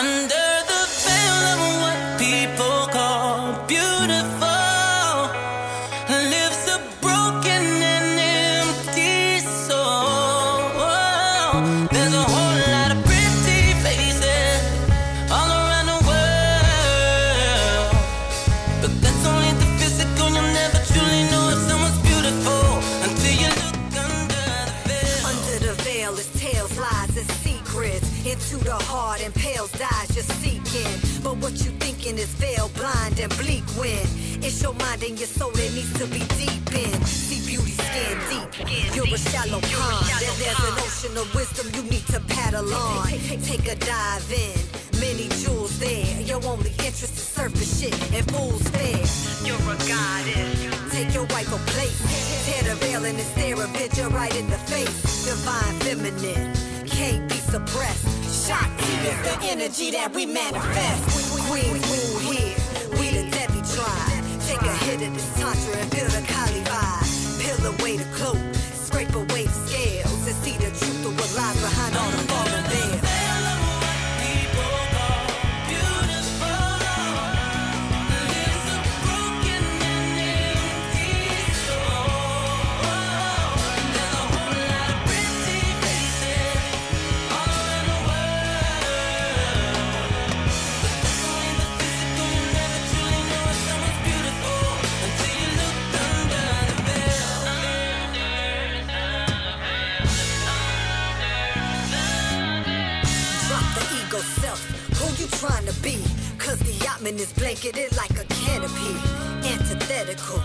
Under the veil of what people call beautiful lives a broken and empty soul. There's a whole lot of pretty faces all around the world, but that's only the physical. You'll never truly know if someone's beautiful until you look under the veil. Under the veil is tales, lies, and secrets. Into the heart and pales dyes you're seeking. But what you thinking is veil, blind and bleak when it's your mind and your soul that needs to be deep in. See beauty skin deep. You're a shallow pond. There's an ocean of wisdom you need to paddle on. Take a dive in. Many jewels there. Your only interest is surface shit and fool's fair. You're a goddess. Take your rightful place. Tear the veil and stare a vision right in the face. Divine feminine. Can't be suppressed. Shakti is the energy that we manifest. Queen rule here. We the Devi tribe. Take a hit of this tantra and feel the Kali vibe. Peel away the cloak. Scrape away the scales and see the truth of what lies behind all the fallen veils. Trying to be, cause the yachtman is blanketed like a canopy. Antithetical,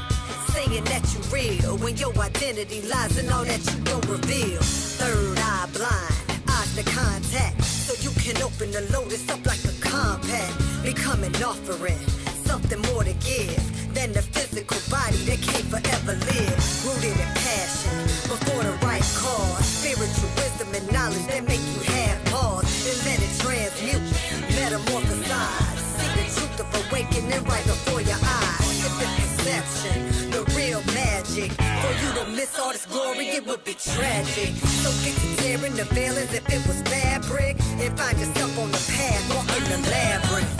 saying that you real when your identity lies in all that you don't reveal. Third eye blind, eyes to contact, so you can open the lotus up like a compact. Become an offering, something more to give than the physical body that can't forever live. Rooted in passion, before the right cause. Spiritual wisdom and knowledge that make you have pause. Then let it transmute, metamorphosize. See the truth of awakening right before your eyes. If it's perception, the real magic. For you to miss all this glory, it would be tragic. So get to tearing the veil as if it was fabric, and find yourself on the path, walking the labyrinth.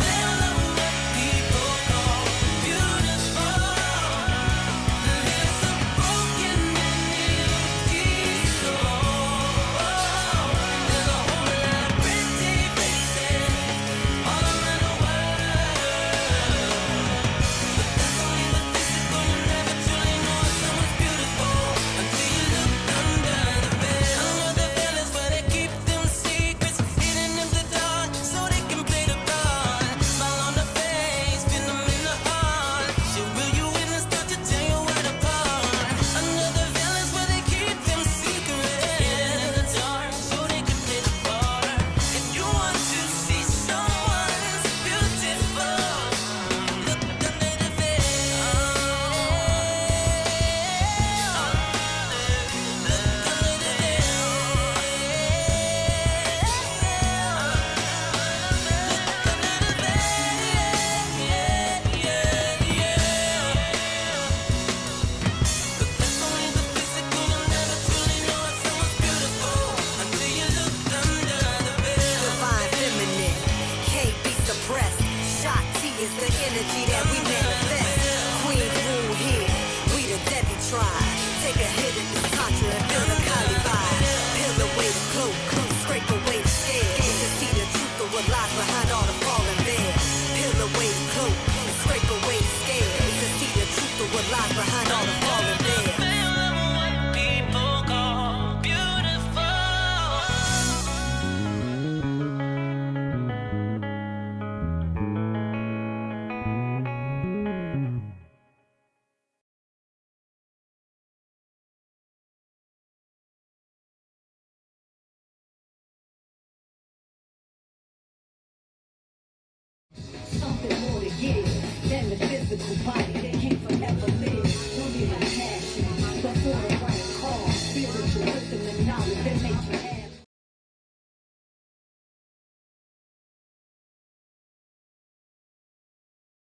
Something more to give.